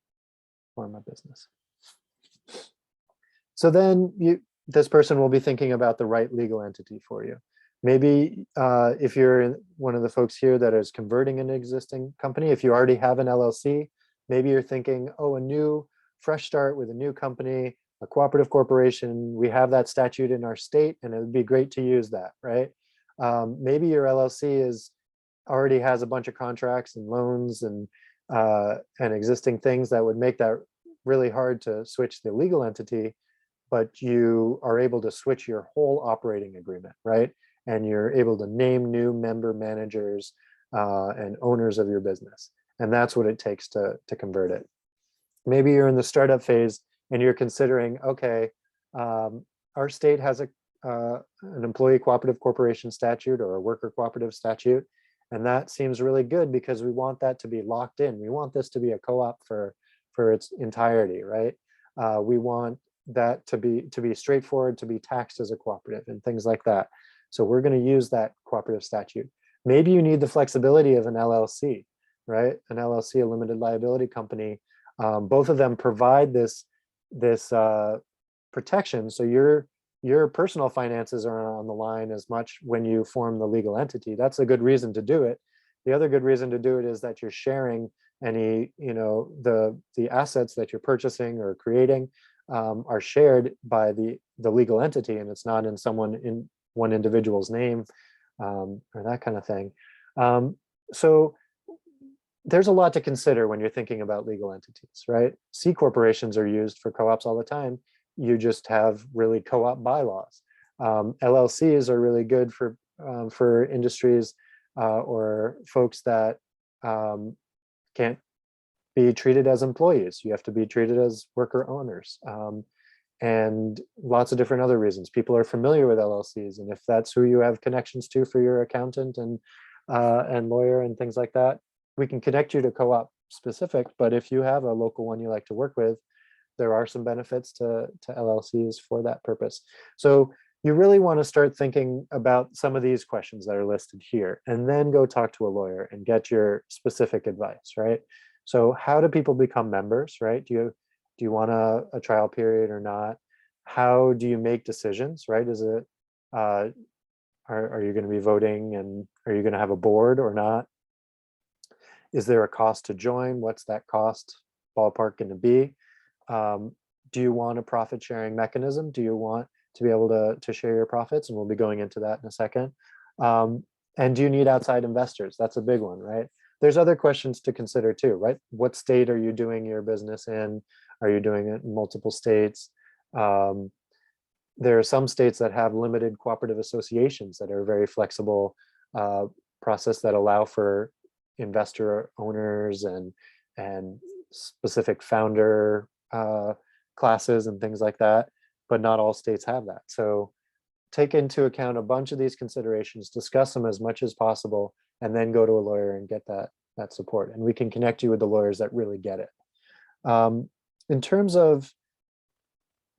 form a business. So then this person will be thinking about the right legal entity for you. Maybe if you're one of the folks here that is converting an existing company, if you already have an LLC, maybe you're thinking, oh, a new fresh start with a new company, a cooperative corporation, we have that statute in our state, and it would be great to use that, right? Maybe your LLC already has a bunch of contracts and loans and existing things that would make that really hard to switch the legal entity, but you are able to switch your whole operating agreement, right? And you're able to name new member managers and owners of your business. And that's what it takes to convert it. Maybe you're in the startup phase and you're considering, okay, our state has an employee cooperative corporation statute or a worker cooperative statute, And that seems really good because we want that to be locked in. We want this to be a co-op for its entirety, right? We want that to be straightforward, to be taxed as a cooperative and things like that. So we're going to use that cooperative statute. Maybe you need the flexibility of an LLC, right? An LLC, a limited liability company. Both of them provide this protection. So your personal finances are on the line as much when you form the legal entity. That's a good reason to do it. The other good reason to do it is that you're sharing any, the assets that you're purchasing or creating are shared by the legal entity, and it's not in one individual's name or that kind of thing. So there's a lot to consider when you're thinking about legal entities, right? C corporations are used for co-ops all the time. You just have really co-op bylaws. LLCs are really good for industries or folks that can't be treated as employees. You have to be treated as worker owners. And lots of different other reasons. People are familiar with LLCs, and if that's who you have connections to for your accountant and lawyer and things like that, we can connect you to co-op specific. But if you have a local one you like to work with, there are some benefits to LLCs for that purpose. So you really want to start thinking about some of these questions that are listed here, and then go talk to a lawyer and get your specific advice, right? So how do people become members, right? Do you want a trial period or not? How do you make decisions, right? Is it, are you going to be voting, and are you going to have a board or not? Is there a cost to join? What's that cost ballpark going to be? Do you want a profit sharing mechanism? Do you want to be able to share your profits? And we'll be going into that in a second. And do you need outside investors? That's a big one, right? There's other questions to consider too, right? What state are you doing your business in? Are you doing it in multiple states? There are some states that have limited cooperative associations that are very flexible process that allow for investor owners and specific founder classes and things like that, but not all states have that. So take into account a bunch of these considerations, discuss them as much as possible, and then go to a lawyer and get that support. And we can connect you with the lawyers that really get it. In terms of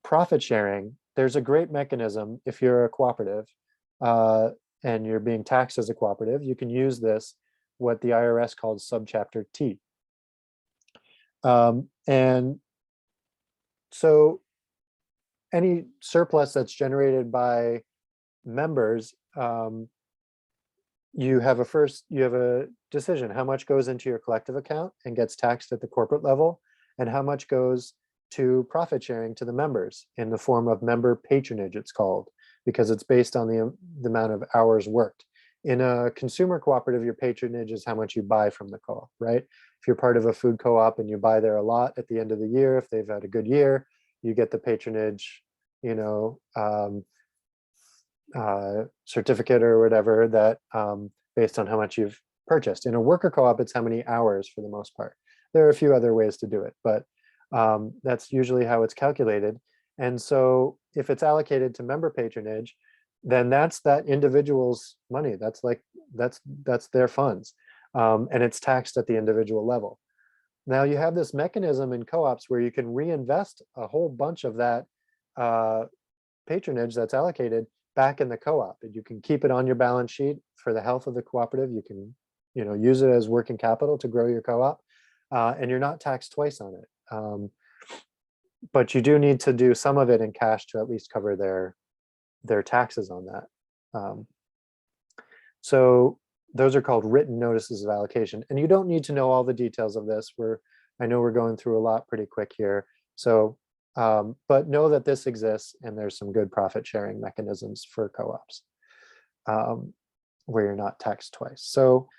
profit sharing, there's a great mechanism if you're a cooperative and you're being taxed as a cooperative. You can use this, what the IRS calls Subchapter T. And so any surplus that's generated by members, you have a decision: how much goes into your collective account and gets taxed at the corporate level, and how much goes to profit sharing to the members in the form of member patronage, it's called, because it's based on the amount of hours worked. In a consumer cooperative, your patronage is how much you buy from the co-op, right? If you're part of a food co-op and you buy there a lot, at the end of the year, if they've had a good year, you get the patronage, certificate or whatever that based on how much you've purchased. In a worker co-op, it's how many hours for the most part. There are a few other ways to do it, but that's usually how it's calculated. And so if it's allocated to member patronage, then that's that individual's money. That's their funds. And it's taxed at the individual level. Now you have this mechanism in co-ops where you can reinvest a whole bunch of that patronage that's allocated back in the co-op, and you can keep it on your balance sheet for the health of the cooperative. You can, use it as working capital to grow your co-op, and you're not taxed twice on it. But you do need to do some of it in cash to at least cover their taxes on that. So those are called written notices of allocation, and you don't need to know all the details of this. I know we're going through a lot pretty quick here. So, but know that this exists, and there's some good profit sharing mechanisms for co-ops where you're not taxed twice. So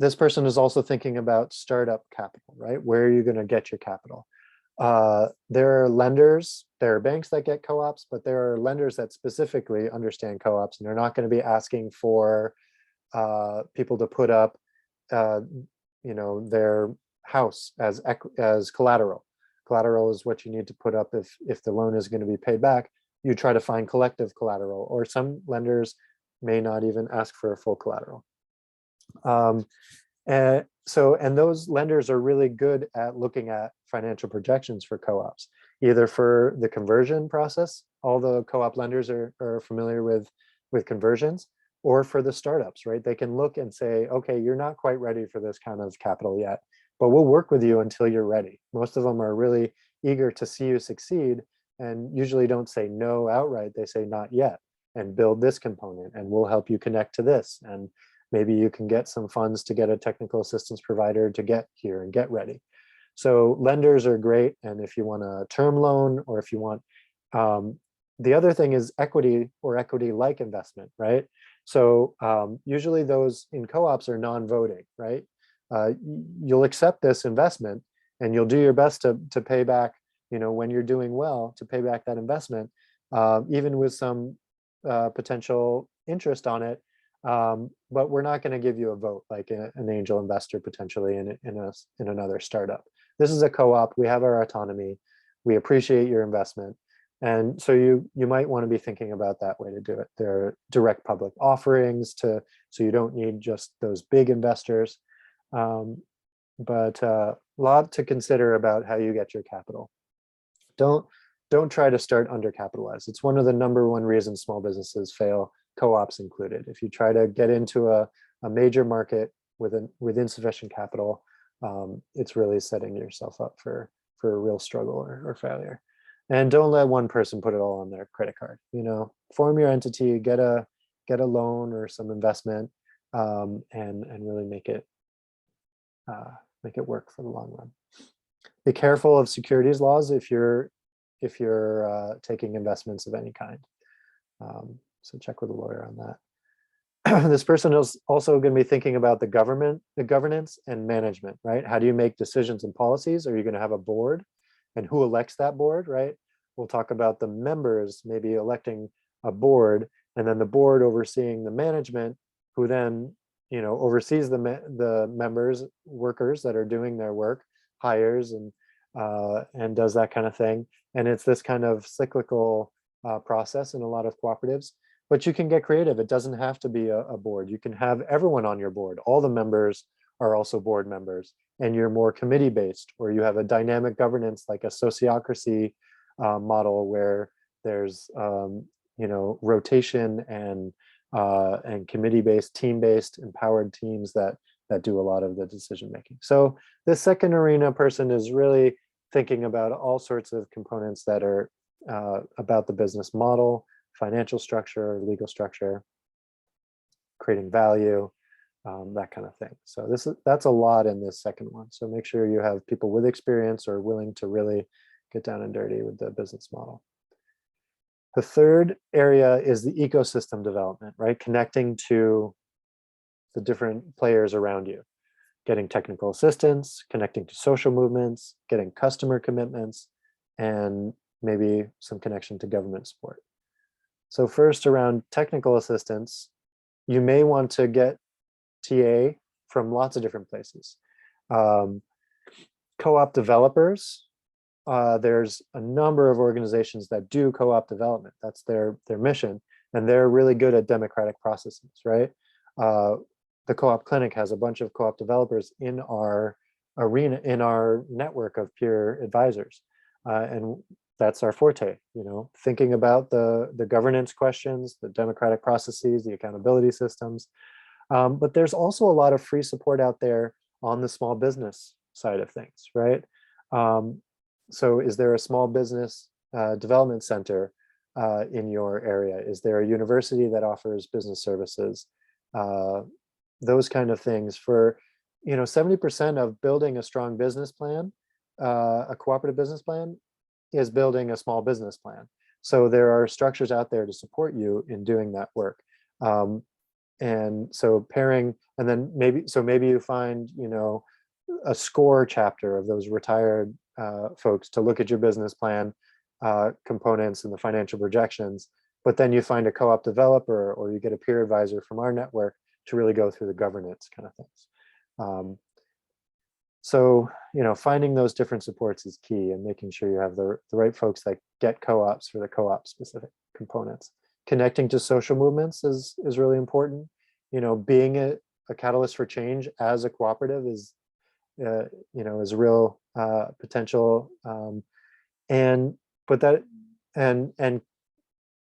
this person is also thinking about startup capital, right? Where are you going to get your capital? There are lenders, there are banks that get co-ops, but there are lenders that specifically understand co-ops, and they're not going to be asking for people to put up, their house as collateral. Collateral is what you need to put up if the loan is going to be paid back. You try to find collective collateral, or some lenders may not even ask for a full collateral. Um, and those lenders are really good at looking at financial projections for co-ops, either for the conversion process. All the co-op lenders are familiar with conversions, or for the startups, right? They can look and say, okay, you're not quite ready for this kind of capital yet, but we'll work with you until you're ready. Most of them are really eager to see you succeed, and usually don't say no outright. They say not yet, and build this component, and we'll help you connect to this. And maybe you can get some funds to get a technical assistance provider to get here and get ready. So lenders are great. And if you want a term loan, or if you want, the other thing is equity or equity-like investment, right? So usually those in co-ops are non-voting, right? You'll accept this investment, and you'll do your best to pay back, when you're doing well, to pay back that investment, even with some potential interest on it. But we're not going to give you a vote like an angel investor potentially in another startup. This is a co-op. We have our autonomy. We appreciate your investment. And so you might want to be thinking about that way to do it. There are direct public offerings so you don't need just those big investors. But a lot to consider about how you get your capital. Don't try to start undercapitalized. It's one of the #1 reasons small businesses fail, co-ops included. If you try to get into a major market with insufficient capital, it's really setting yourself up for a real struggle or failure. And don't let one person put it all on their credit card. Form your entity, get a loan or some investment, and really make it work for the long run. Be careful of securities laws if you're taking investments of any kind. So check with a lawyer on that. This person is also going to be thinking about the governance and management, right? How do you make decisions and policies? Are you going to have a board, and who elects that board, right? We'll talk about the members maybe electing a board, and then the board overseeing the management, who then oversees the members, workers that are doing their work, hires and does that kind of thing. And it's this kind of cyclical process in a lot of cooperatives. But you can get creative. It doesn't have to be a board. You can have everyone on your board. All the members are also board members, and you're more committee based, or you have a dynamic governance like a sociocracy model where there's rotation and committee based, team based, empowered teams that do a lot of the decision making. So this second arena person is really thinking about all sorts of components that are about the business model, financial structure, legal structure, creating value, that kind of thing. So that's a lot in this second one. So make sure you have people with experience or willing to really get down and dirty with the business model. The third area is the ecosystem development, right? Connecting to the different players around you, getting technical assistance, connecting to social movements, getting customer commitments, and maybe some connection to government support. So first, around technical assistance, you may want to get TA from lots of different places. Co-op developers, there's a number of organizations that do co-op development. That's their mission, and they're really good at democratic processes, right? The Coop Clinic has a bunch of co-op developers in our arena, in our network of peer advisors, and that's our forte. Thinking about the governance questions, the democratic processes, the accountability systems. But there's also a lot of free support out there on the small business side of things, right? So is there a small business development center in your area? Is there a university that offers business services? Those kind of things. For 70% of building a strong business plan, a cooperative business plan, is building a small business plan. So there are structures out there to support you in doing that work. And so pairing, and then maybe you find a SCORE chapter of those retired folks to look at your business plan components and the financial projections, but then you find a co-op developer, or you get a peer advisor from our network to really go through the governance kind of things. So finding those different supports is key, and making sure you have the right folks that get co-ops for the co-op specific components. Connecting to social movements is really important. Being a catalyst for change as a cooperative is, is a real potential. And but that and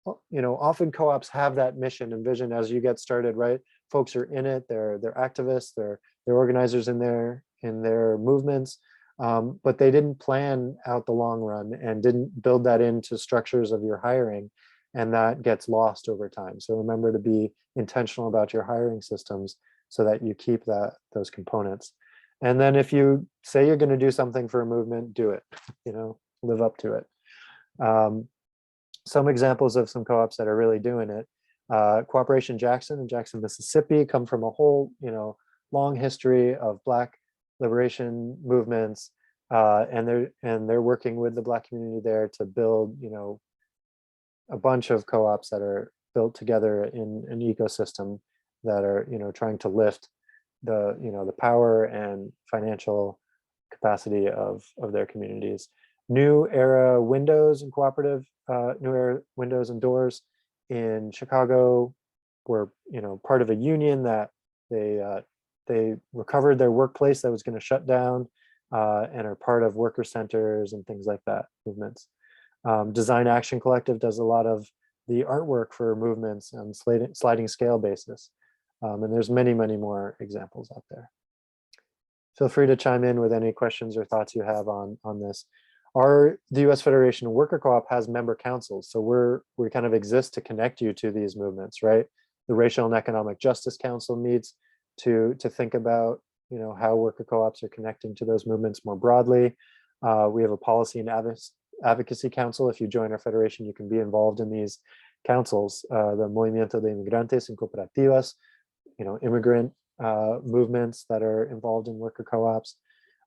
often co-ops have that mission and vision as you get started, right? Folks are in it, they're activists, they're organizers in their movements, but they didn't plan out the long run and didn't build that into structures of your hiring, and that gets lost over time. So remember to be intentional about your hiring systems so that you keep those components. And then if you say you're going to do something for a movement, do it, live up to it. Some examples of some co-ops that are really doing it. Cooperation Jackson in Jackson, Mississippi, come from a whole, long history of Black liberation movements, and they're working with the Black community there to build, a bunch of co-ops that are built together in an ecosystem that are, trying to lift the power and financial capacity of their communities. New Era Windows and Cooperative, New Era Windows and Doors in Chicago were, part of a union that they recovered their workplace that was going to shut down, and are part of worker centers and things like that, movements. Design Action Collective does a lot of the artwork for movements on sliding scale basis. And there's many, many more examples out there. Feel free to chime in with any questions or thoughts you have on this. The U.S. Federation of Worker Co-op has member councils, so we kind of exist to connect you to these movements, right? The Racial and Economic Justice Council meets to think about, how worker co-ops are connecting to those movements more broadly. We have a Policy and Advocacy Council. If you join our federation, you can be involved in these councils. The Movimiento de Inmigrantes and Cooperativas, immigrant movements that are involved in worker co-ops.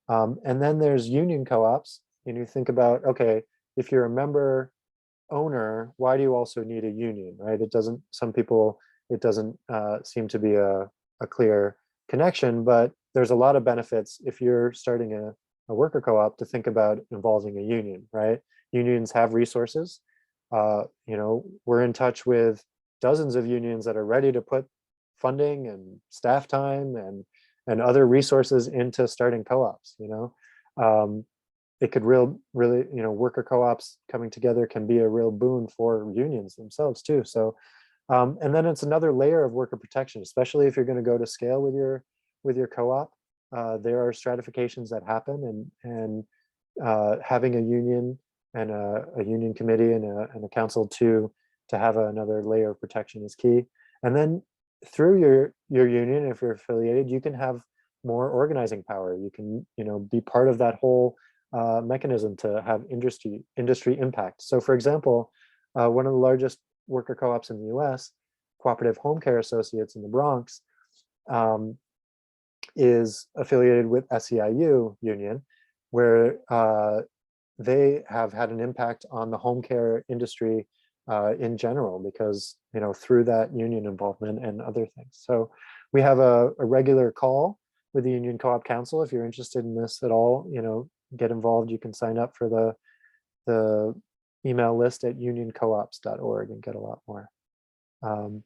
And then there's union co-ops. And you think about, okay, if you're a member owner, why do you also need a union, right? Some people, it doesn't seem to be a clear connection, but there's a lot of benefits if you're starting a worker co-op to think about involving a union, right? Unions have resources. We're in touch with dozens of unions that are ready to put funding and staff time and other resources into starting co-ops. It could really, worker co-ops coming together can be a real boon for unions themselves too. So, and then it's another layer of worker protection, especially if you're going to go to scale with your co-op. There are stratifications that happen, and having a union and a union committee and a council to have another layer of protection is key. And then through your union, if you're affiliated, you can have more organizing power. You can be part of that whole mechanism to have industry impact. So for example, one of the largest worker co-ops in the US, Cooperative Home Care Associates in the Bronx, is affiliated with SEIU union, where they have had an impact on the home care industry in general, because through that union involvement and other things. So we have a regular call with the Union Co-op Council. If you're interested in this at all, get involved. You can sign up for the email list at unioncoops.org and get a lot more. All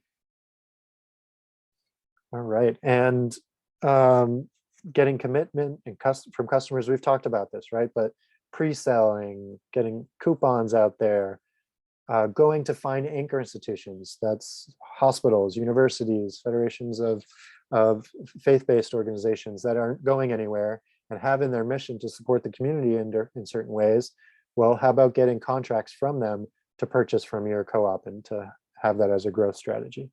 right, and getting commitment and from customers, we've talked about this, right? But pre-selling, getting coupons out there, going to find anchor institutions, that's hospitals, universities, federations of faith-based organizations that aren't going anywhere and have in their mission to support the community in certain ways. Well, how about getting contracts from them to purchase from your co-op and to have that as a growth strategy?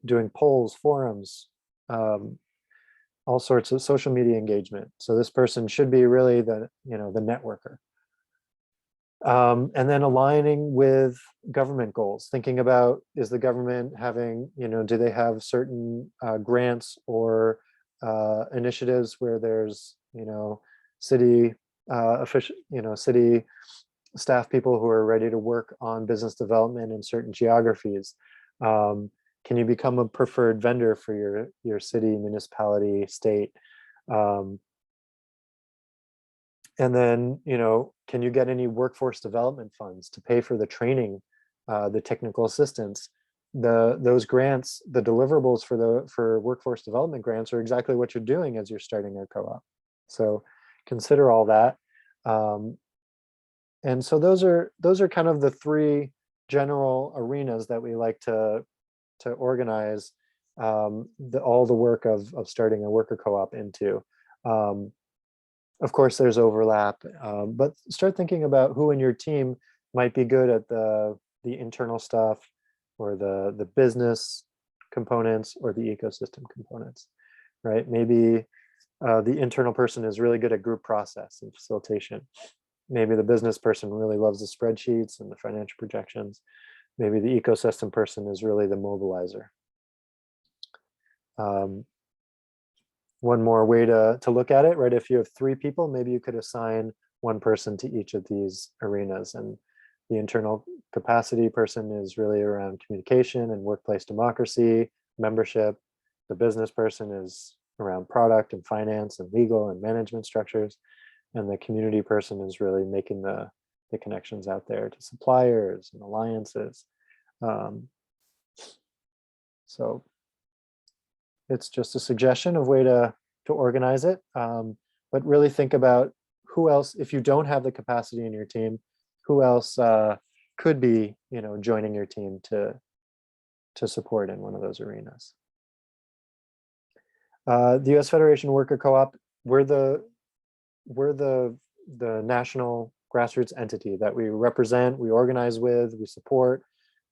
Doing polls, forums, all sorts of social media engagement. So this person should be really the networker. And then aligning with government goals, thinking about, is the government having, do they have certain grants or initiatives where there's, city official, city staff people who are ready to work on business development in certain geographies. Can you become a preferred vendor for your city, municipality, state? And then, can you get any workforce development funds to pay for the training, the technical assistance those grants, the deliverables for workforce development grants are exactly what you're doing as you're starting a co-op. So consider all that. And so those are kind of the three general arenas that we like to organize all the work of starting a worker co-op into. Of course, there's overlap, but start thinking about who in your team might be good at the internal stuff, or the business components, or the ecosystem components, right? Maybe the internal person is really good at group process and facilitation. Maybe the business person really loves the spreadsheets and the financial projections. Maybe the ecosystem person is really the mobilizer. One more way to look at it, right? If you have 3 people, maybe you could assign one person to each of these arenas. And the internal capacity person is really around communication and workplace democracy, membership. The business person is around product and finance and legal and management structures. And the community person is really making the connections out there to suppliers and alliances. So it's just a suggestion of way to organize it, but really think about who else, if you don't have the capacity in your team, who else could be, joining your team to support in one of those arenas. The U.S. Federation Worker Co-op, we're the national grassroots entity that we represent, we organize with, we support,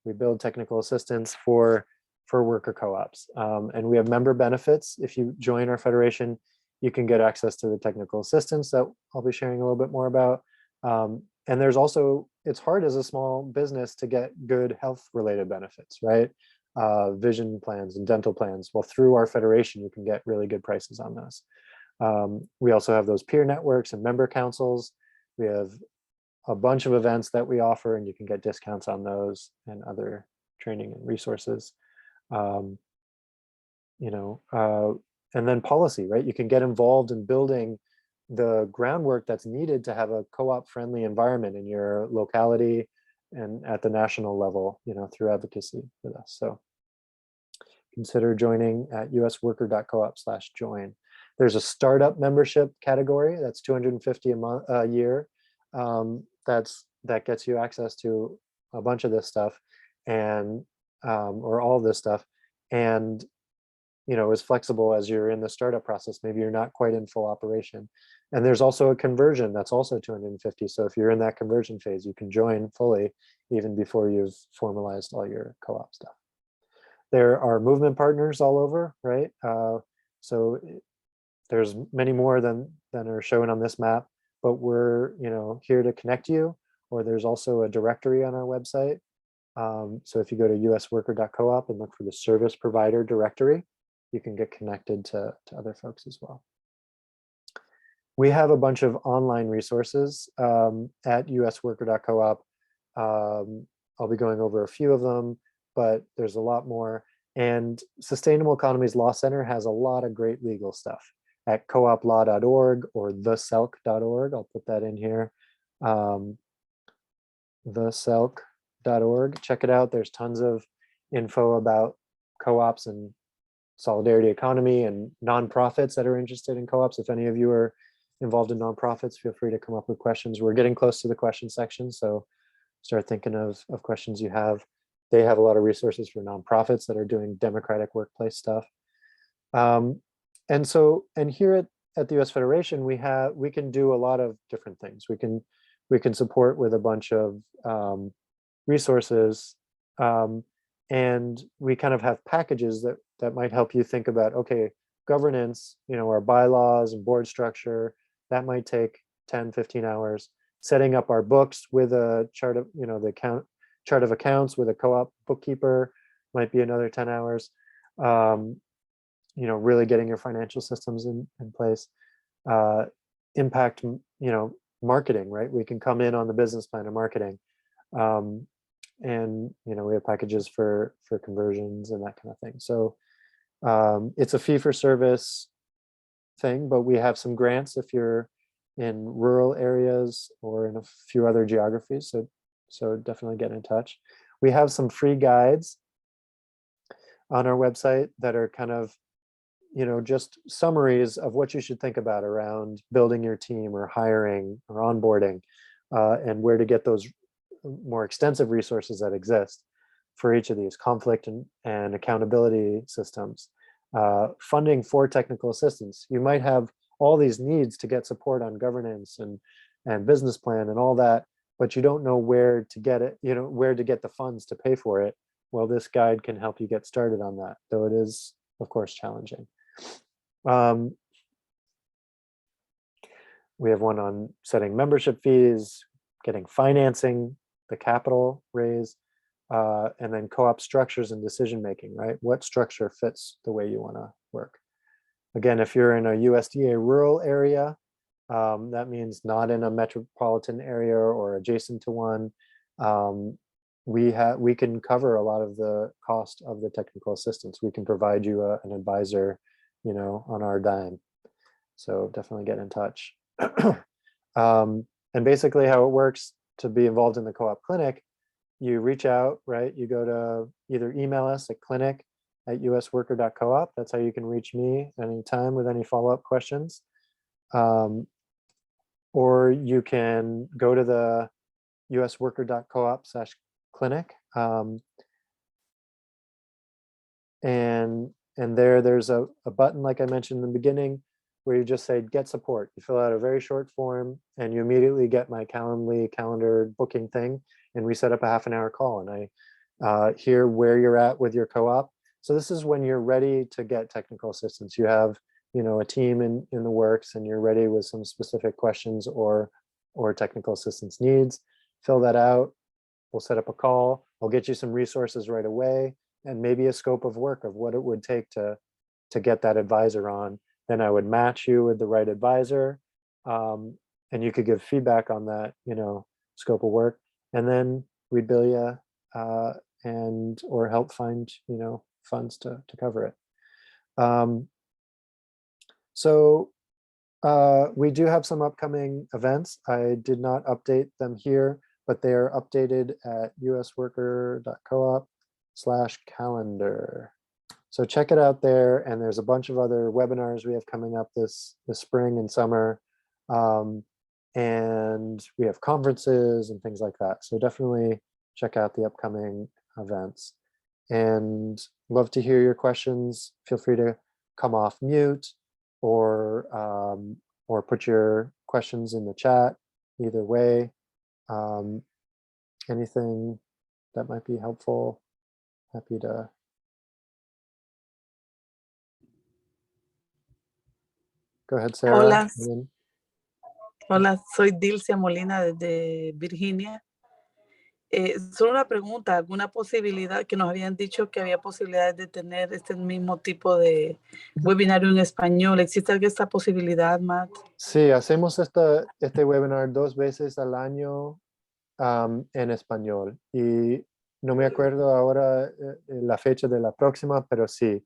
we build technical assistance for worker co-ops. And we have member benefits. If you join our federation, you can get access to the technical assistance that I'll be sharing a little bit more about. And there's also, it's hard as a small business to get good health related benefits, right? Vision plans and dental plans. Well, through our federation, you can get really good prices on those. We also have those peer networks and member councils. We have a bunch of events that we offer, and you can get discounts on those and other training and resources. And then policy, right? You can get involved in building the groundwork that's needed to have a co-op friendly environment in your locality and at the national level, through advocacy with us. So consider joining at usworker.coop/join. There's a startup membership category that's $250 a year. That gets you access to a bunch of this stuff, and or all of this stuff, and is flexible as you're in the startup process. Maybe you're not quite in full operation. And there's also a conversion that's also $250. So if you're in that conversion phase, you can join fully even before you've formalized all your co-op stuff. There are movement partners all over, right? So there's many more than are shown on this map, but we're here to connect you. Or there's also a directory on our website. So if you go to usworker.coop and look for the service provider directory, you can get connected to other folks as well. We have a bunch of online resources at usworker.coop. I'll be going over a few of them, but there's a lot more. And Sustainable Economies Law Center has a lot of great legal stuff at cooplaw.org or theselc.org. I'll put that in here. Theselc.org. Check it out. There's tons of info about co-ops and solidarity economy and nonprofits that are interested in co-ops. If any of you are involved in nonprofits, feel free to come up with questions. We're getting close to the question section, so start thinking of questions you have. They have a lot of resources for nonprofits that are doing democratic workplace stuff. And here at the US Federation, we can do a lot of different things. We can support with a bunch of resources, and we kind of have packages that might help you think about, okay, governance, our bylaws and board structure, that might take 10, 15 hours. Setting up our books with a chart of, the chart of accounts with a co-op bookkeeper might be another 10 hours. Really getting your financial systems in place. Impact, marketing, right? We can come in on the business plan of marketing. And we have packages for conversions and that kind of thing. So it's a fee for service thing, but we have some grants if you're in rural areas or in a few other geographies. So definitely get in touch. We have some free guides on our website that are kind of, just summaries of what you should think about around building your team or hiring or onboarding, and where to get those more extensive resources that exist for each of these conflict and accountability systems, funding for technical assistance. You might have all these needs to get support on governance and business plan and all that, but you don't know where to get it, where to get the funds to pay for it. Well, this guide can help you get started on that, though it is, of course, challenging. We have one on setting membership fees, getting financing, the capital raise, and then co-op structures and decision-making, right? What structure fits the way you want to work? Again, if you're in a USDA rural area, that means not in a metropolitan area or adjacent to one, we can cover a lot of the cost of the technical assistance. We can provide you an advisor, on our dime. So definitely get in touch. And basically how it works to be involved in the co-op clinic, you reach out, right? You go to either email us at clinic@usworker.coop. That's how you can reach me anytime with any follow-up questions. Or you can go to the usworker.coop/clinic. And there's a button, like I mentioned in the beginning, where you just say get support. You fill out a very short form and you immediately get my Calendly calendar booking thing, and we set up a half-an-hour call, and I hear where you're at with your co-op. So this is when you're ready to get technical assistance. You have a team in the works and you're ready with some specific questions or technical assistance needs. Fill that out. We'll set up a call. I'll get you some resources right away and maybe a scope of work of what it would take to get that advisor on. Then I would match you with the right advisor, and you could give feedback on that, scope of work, and then we'd bill you and or help find, funds to cover it. So we do have some upcoming events. I did not update them here, but they are updated at usworker.coop/calendar. So check it out there. And there's a bunch of other webinars we have coming up this spring and summer. And we have conferences and things like that. So definitely check out the upcoming events. And love to hear your questions. Feel free to come off mute or put your questions in the chat. Either way, anything that might be helpful, happy to. Go ahead, Sarah. Hola. Hola, soy Dilcia Molina desde Virginia. Solo una pregunta, ¿alguna posibilidad que nos habían dicho que había posibilidades de tener este mismo tipo de webinario en español? ¿Existe esta posibilidad, Matt? Sí, hacemos este webinar 2 veces al año en español. Y no me acuerdo ahora la fecha de la próxima, pero sí,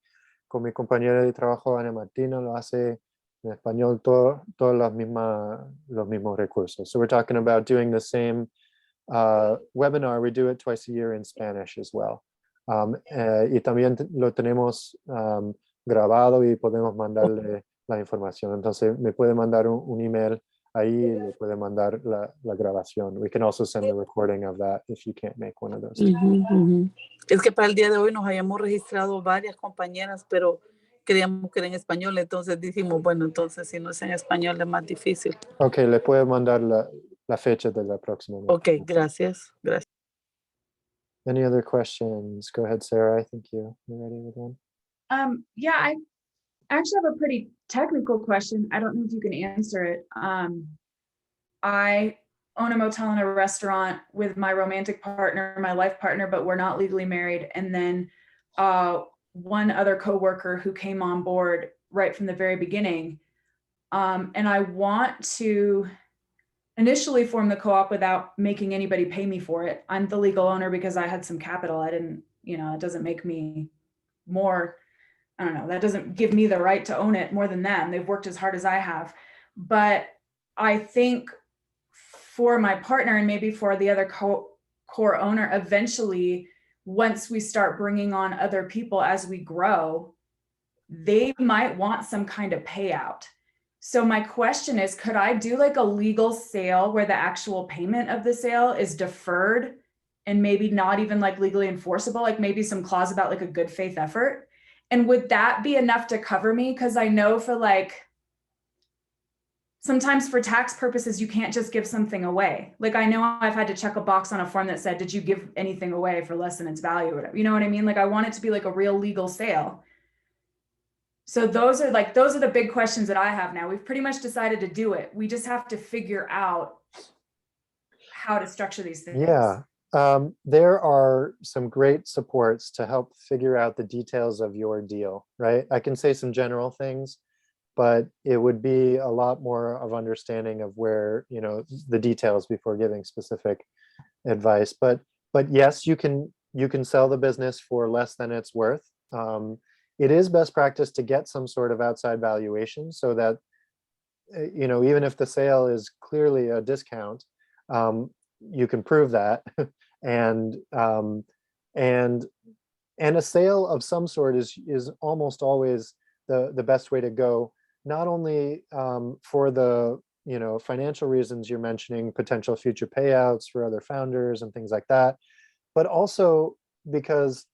con mi compañera de trabajo, Ana Martina, lo hace en español todos los mismos recursos. So we're talking about doing the same webinar. We do it twice a year in Spanish as well. Y también lo tenemos grabado y podemos mandarle la información. Entonces me puede mandar un email ahí y le puede mandar la grabación. We can also send the recording of that if you can't make one of those. Es que para el día de hoy nos habíamos registrado varias compañeras, pero queríamos que era en español, entonces dijimos, bueno, entonces si no es en español es más difícil. Ok, le puedo mandar la fecha de la próxima. Ok, gracias. Any other questions? Go ahead, Sarah. I think you're ready with one. Yeah, I actually have a pretty technical question. I don't know if you can answer it. I own a motel and a restaurant with my romantic partner, my life partner, but we're not legally married. And then one other coworker who came on board right from the very beginning. And I want to initially form the co-op without making anybody pay me for it. I'm the legal owner because I had some capital. I didn't, it doesn't make me more, I don't know, that doesn't give me the right to own it more than them. They've worked as hard as I have. But I think for my partner and maybe for the other core owner, eventually once we start bringing on other people as we grow, they might want some kind of payout. So my question is, could I do like a legal sale where the actual payment of the sale is deferred and maybe not even like legally enforceable, like maybe some clause about like a good faith effort? And would that be enough to cover me? Because I know for like, sometimes for tax purposes, you can't just give something away. Like I know I've had to check a box on a form that said, did you give anything away for less than its value or whatever? You know what I mean? Like I want it to be like a real legal sale. So those are the big questions that I have now. We've pretty much decided to do it. We just have to figure out how to structure these things. Yeah, there are some great supports to help figure out the details of your deal, right? I can say some general things, but it would be a lot more of understanding of where, you know, the details before giving specific advice. But yes, you can sell the business for less than it's worth. It is best practice to get some sort of outside valuation so that, you know, even if the sale is clearly a discount, you can prove that. and and a sale of some sort is almost always the best way to go, not only for the, you know, financial reasons you're mentioning, potential future payouts for other founders and things like that, but also because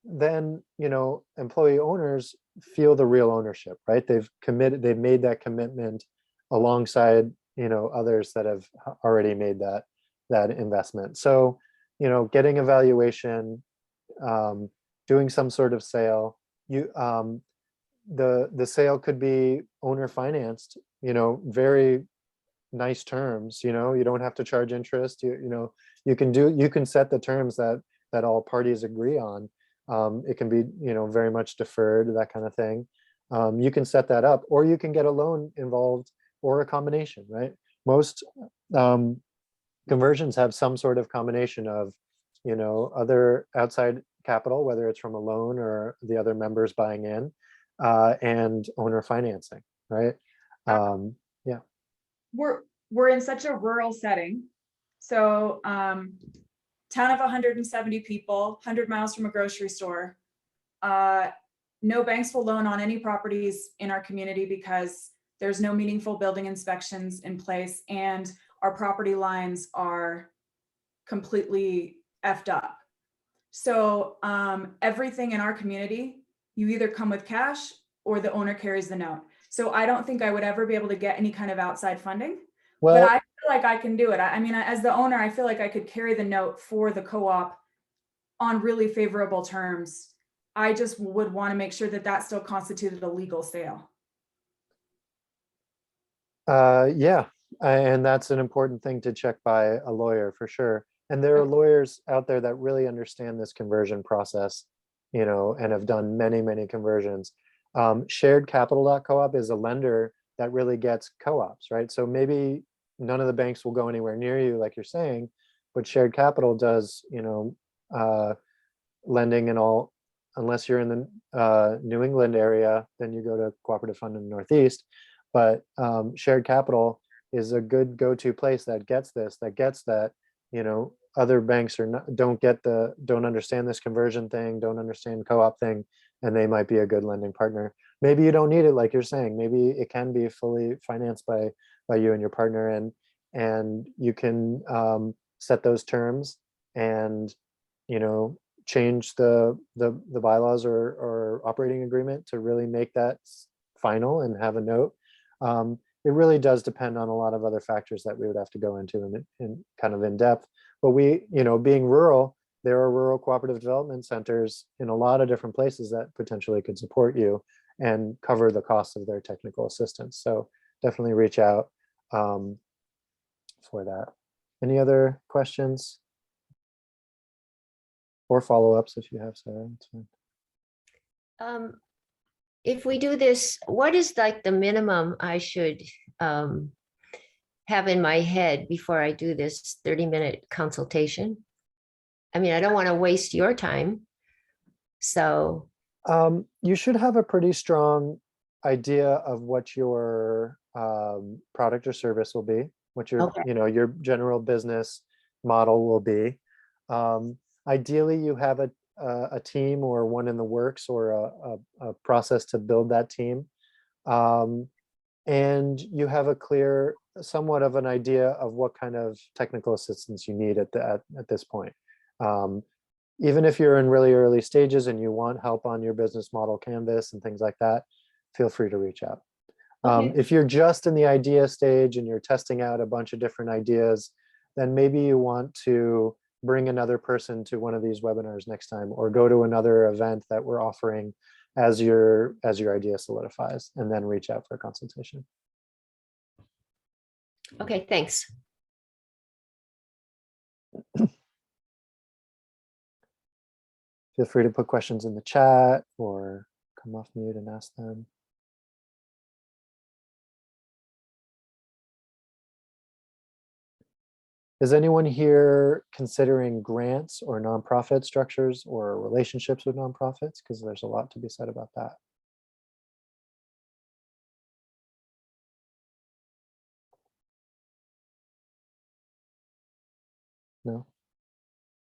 then, you know, employee owners feel the real ownership, right? They've made that commitment alongside, you know, others that have already made that investment. So, you know, getting a valuation, doing some sort of sale, the sale could be owner financed, you know, very nice terms. You know, you don't have to charge interest. You know, you can set the terms that all parties agree on. It can be, you know, very much deferred, that kind of thing. You can set that up, or you can get a loan involved, or a combination, right? Most conversions have some sort of combination of, you know, other outside capital, whether it's from a loan or the other members buying in, and owner financing, right? Yeah. We're in such a rural setting. So town of 170 people, 100 miles from a grocery store. No banks will loan on any properties in our community because there's no meaningful building inspections in place, and our property lines are completely effed up. So everything in our community, you either come with cash or the owner carries the note. So I don't think I would ever be able to get any kind of outside funding. Well, but I feel like I can do it. I mean, as the owner, I feel like I could carry the note for the co-op on really favorable terms. I just would want to make sure that that still constituted a legal sale. yeah, and that's an important thing to check by a lawyer for sure. And there are lawyers out there that really understand this conversion process, you know, and have done many conversions. Sharedcapital.coop is a lender that really gets co-ops, right? So maybe none of the banks will go anywhere near you, like you're saying, but Shared Capital does, you know, lending and all. Unless you're in the New England area, then you go to Cooperative Fund in the Northeast. But Shared Capital is a good go-to place that gets that, you know, other banks don't understand this conversion thing, don't understand co-op thing, and they might be a good lending partner. Maybe you don't need it, like you're saying. Maybe it can be fully financed by you and your partner, and you can set those terms and, you know, change the bylaws or operating agreement to really make that final and have a note. It really does depend on a lot of other factors that we would have to go into in kind of in depth. But we, you know, being rural, there are rural cooperative development centers in a lot of different places that potentially could support you and cover the cost of their technical assistance. So definitely reach out for that. Any other questions or follow-ups if you have, Sarah? That's fine. If we do this, what is like the minimum I should have in my head before I do this 30-minute consultation? I mean, I don't want to waste your time. So you should have a pretty strong idea of what your product or service will be, what your, okay. you know, your general business model will be. Ideally, you have a team or one in the works or a process to build that team. And you have a clear, somewhat of an idea of what kind of technical assistance you need at this point. Even if you're in really early stages and you want help on your business model canvas and things like that, feel free to reach out. Okay. If you're just in the idea stage and you're testing out a bunch of different ideas, then maybe you want to bring another person to one of these webinars next time, or go to another event that we're offering as your idea solidifies, and then reach out for a consultation. Okay, thanks. Feel free to put questions in the chat or come off mute and ask them. Is anyone here considering grants or nonprofit structures or relationships with nonprofits? Because there's a lot to be said about that. No?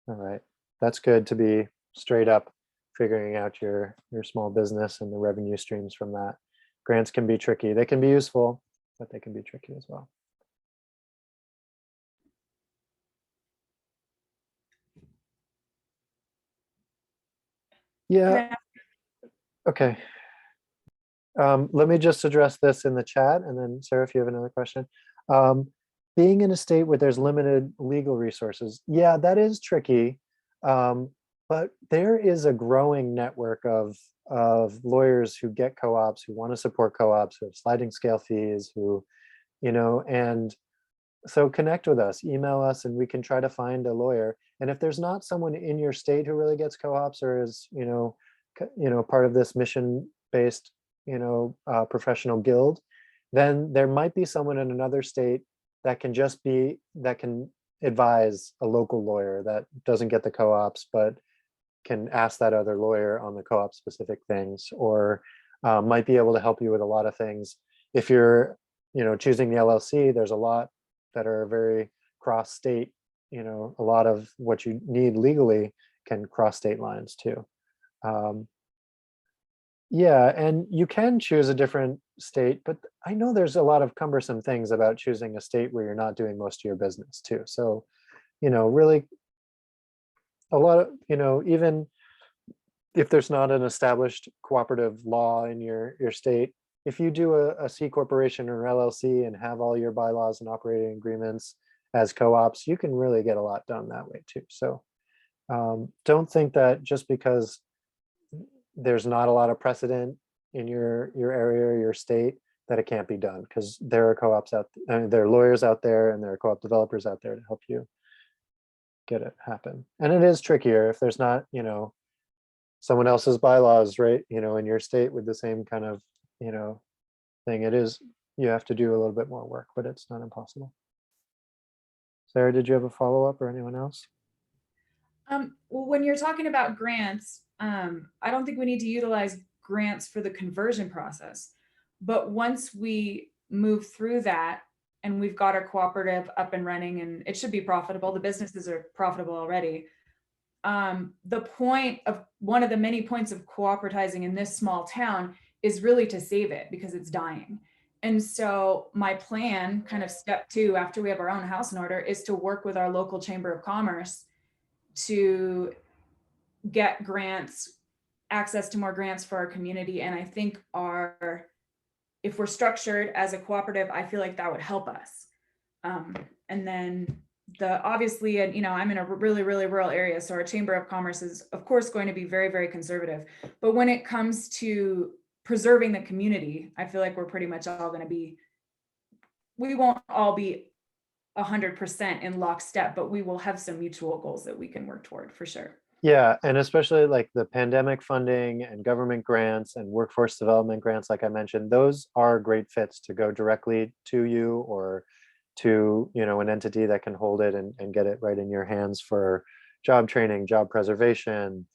All right. That's good to be straight up figuring out your small business and the revenue streams from that. Grants can be tricky. They can be useful, but they can be tricky as well. Yeah. Okay. Let me just address this in the chat, and then Sarah, if you have another question. Being in a state where there's limited legal resources, yeah, that is tricky. But there is a growing network of lawyers who get co-ops, who want to support co-ops, who have sliding scale fees, who, and so connect with us, email us, and we can try to find a lawyer. And if there's not someone in your state who really gets co-ops or is, part of this mission-based, professional guild, then there might be someone in another state that can advise a local lawyer that doesn't get the co-ops, but can ask that other lawyer on the co-op specific things, or might be able to help you with a lot of things. If you're, choosing the LLC, there's a lot that are very cross-state. A lot of what you need legally can cross state lines too. Yeah, and you can choose a different state, but I know there's a lot of cumbersome things about choosing a state where you're not doing most of your business too. So, really a lot of, even if there's not an established cooperative law in your state, if you do a C corporation or LLC and have all your bylaws and operating agreements as co-ops, you can really get a lot done that way too. So don't think that just because there's not a lot of precedent in your area or your state that it can't be done, because there are co-ops out there, there are lawyers out there, and there are co-op developers out there to help you get it happen. And it is trickier if there's not, someone else's bylaws, right, in your state with the same kind of, thing. It is, you have to do a little bit more work, but it's not impossible. Sarah, did you have a follow-up, or anyone else? Well, when you're talking about grants, I don't think we need to utilize grants for the conversion process. But once we move through that and we've got our cooperative up and running and it should be profitable, the businesses are profitable already. The point of one of the many points of cooperating in this small town is really to save it because it's dying. And so my plan, kind of step 2, after we have our own house in order, is to work with our local chamber of commerce to get grants, access to more grants for our community. And I think if we're structured as a cooperative, I feel like that would help us. And then obviously, I'm in a really, really rural area. So our chamber of commerce is of course going to be very, very conservative. But when it comes to preserving the community, I feel like we're pretty much all going to we won't all be 100% in lockstep, but we will have some mutual goals that we can work toward for sure. Yeah, and especially like the pandemic funding and government grants and workforce development grants, like I mentioned, those are great fits to go directly to you or to, an entity that can hold it and get it right in your hands for job training, job preservation,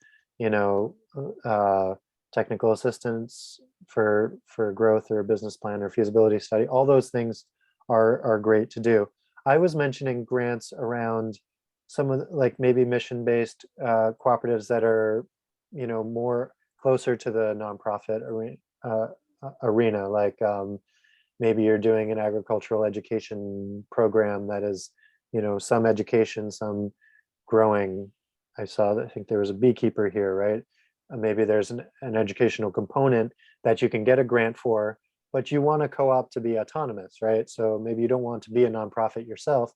technical assistance for growth or a business plan or feasibility study. All those things are great to do. I was mentioning grants around some of like maybe mission-based cooperatives that are, you know, more closer to the nonprofit arena, like maybe you're doing an agricultural education program that is, you know, some education, some growing. I saw that, I think there was a beekeeper here, right? Maybe there's an educational component that you can get a grant for, but you want a co-op to be autonomous, right? So maybe you don't want to be a nonprofit yourself.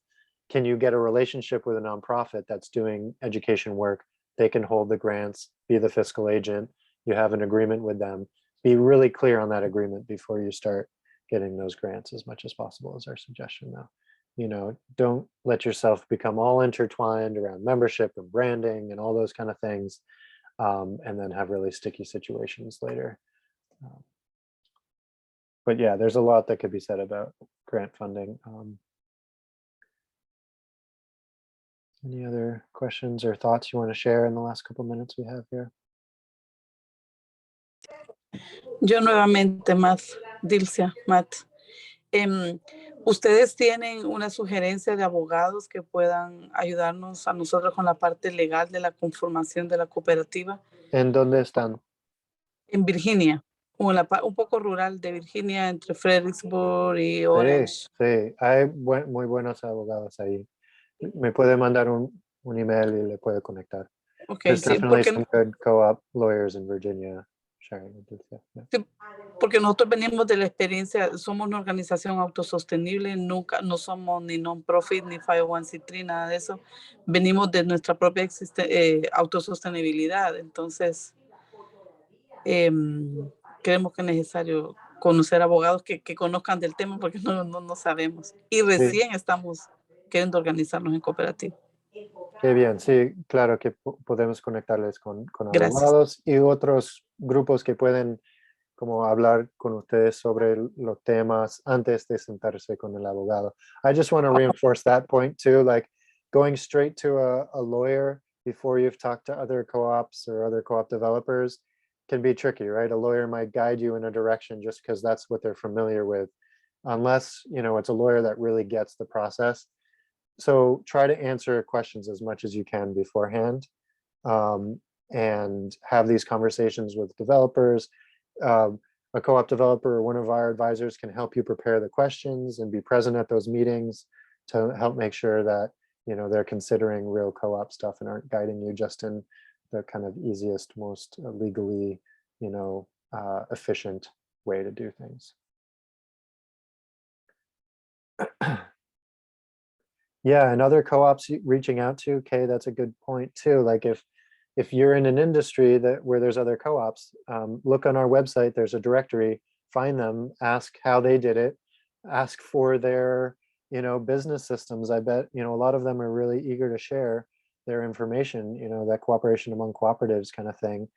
Can you get a relationship with a nonprofit that's doing education work? They can hold the grants, be the fiscal agent. You have an agreement with them. Be really clear on that agreement before you start getting those grants as much as possible is our suggestion though. You know, don't let yourself become all intertwined around membership and branding and all those kind of things, and then have really sticky situations later. But yeah, there's a lot that could be said about grant funding. Any other questions or thoughts you want to share in the last couple minutes we have here? Yo nuevamente, Dilcia, Matt. ¿Ustedes tienen una sugerencia de abogados que puedan ayudarnos a nosotros con la parte legal de la conformación de la cooperativa? ¿En dónde están? En Virginia, o en un poco rural de Virginia, entre Fredericksburg y Orange. Sí, hay muy buenos abogados ahí. Me puede mandar un email y le puede conectar. Okay, There's sí, definitely some good co-op lawyers in Virginia. Sharing. Sí, porque nosotros venimos de la experiencia, somos una organización autosostenible, nunca, no somos ni non-profit, ni 501c3, nada de eso. Venimos de nuestra propia autosostenibilidad, entonces creemos que es necesario conocer abogados que conozcan del tema porque no sabemos. Y recién estamos queriendo organizarnos en cooperativa. Qué bien, sí, claro que podemos conectarles con Gracias. abogados y otros grupos que pueden como hablar con ustedes sobre los temas antes de sentarse con el abogado. I just want to reinforce that point too, like going straight to a lawyer before you've talked to other co-ops or other co-op developers can be tricky, right? A lawyer might guide you in a direction just because that's what they're familiar with, unless, you know, it's a lawyer that really gets the process. So try to answer questions as much as you can beforehand, and have these conversations with developers. A co-op developer or one of our advisors can help you prepare the questions and be present at those meetings to help make sure that, you know, they're considering real co-op stuff and aren't guiding you just in the kind of easiest, most legally, you know, efficient way to do things. Yeah, and other co-ops reaching out to, okay, that's a good point too. Like if you're in an industry where there's other co-ops, look on our website, there's a directory, find them, ask how they did it, ask for their, you know, business systems. I bet, you know, a lot of them are really eager to share their information, you know, that cooperation among cooperatives kind of thing.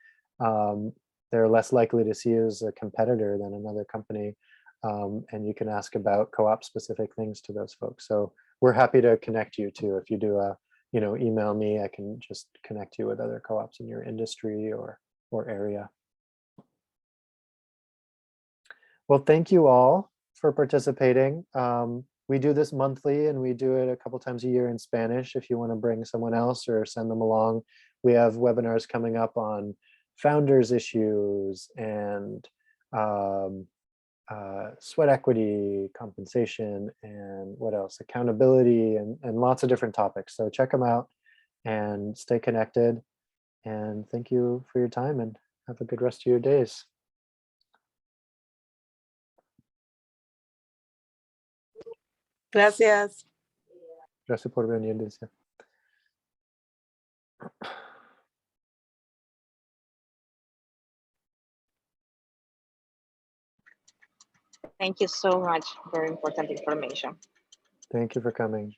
They're less likely to see you as a competitor than another company. And you can ask about co-op specific things to those folks. So we're happy to connect you too. If you do a, you know, email me, I can just connect you with other co-ops in your industry or area. Well, thank you all for participating. We do this monthly and we do it a couple times a year in Spanish. If you want to bring someone else or send them along, we have webinars coming up on founders issues and sweat equity, compensation, and what else? Accountability and lots of different topics. So check them out and stay connected. And thank you for your time and have a good rest of your days. Gracias. Gracias por venir, Dilcia. Thank you so much. Very important information. Thank you for coming.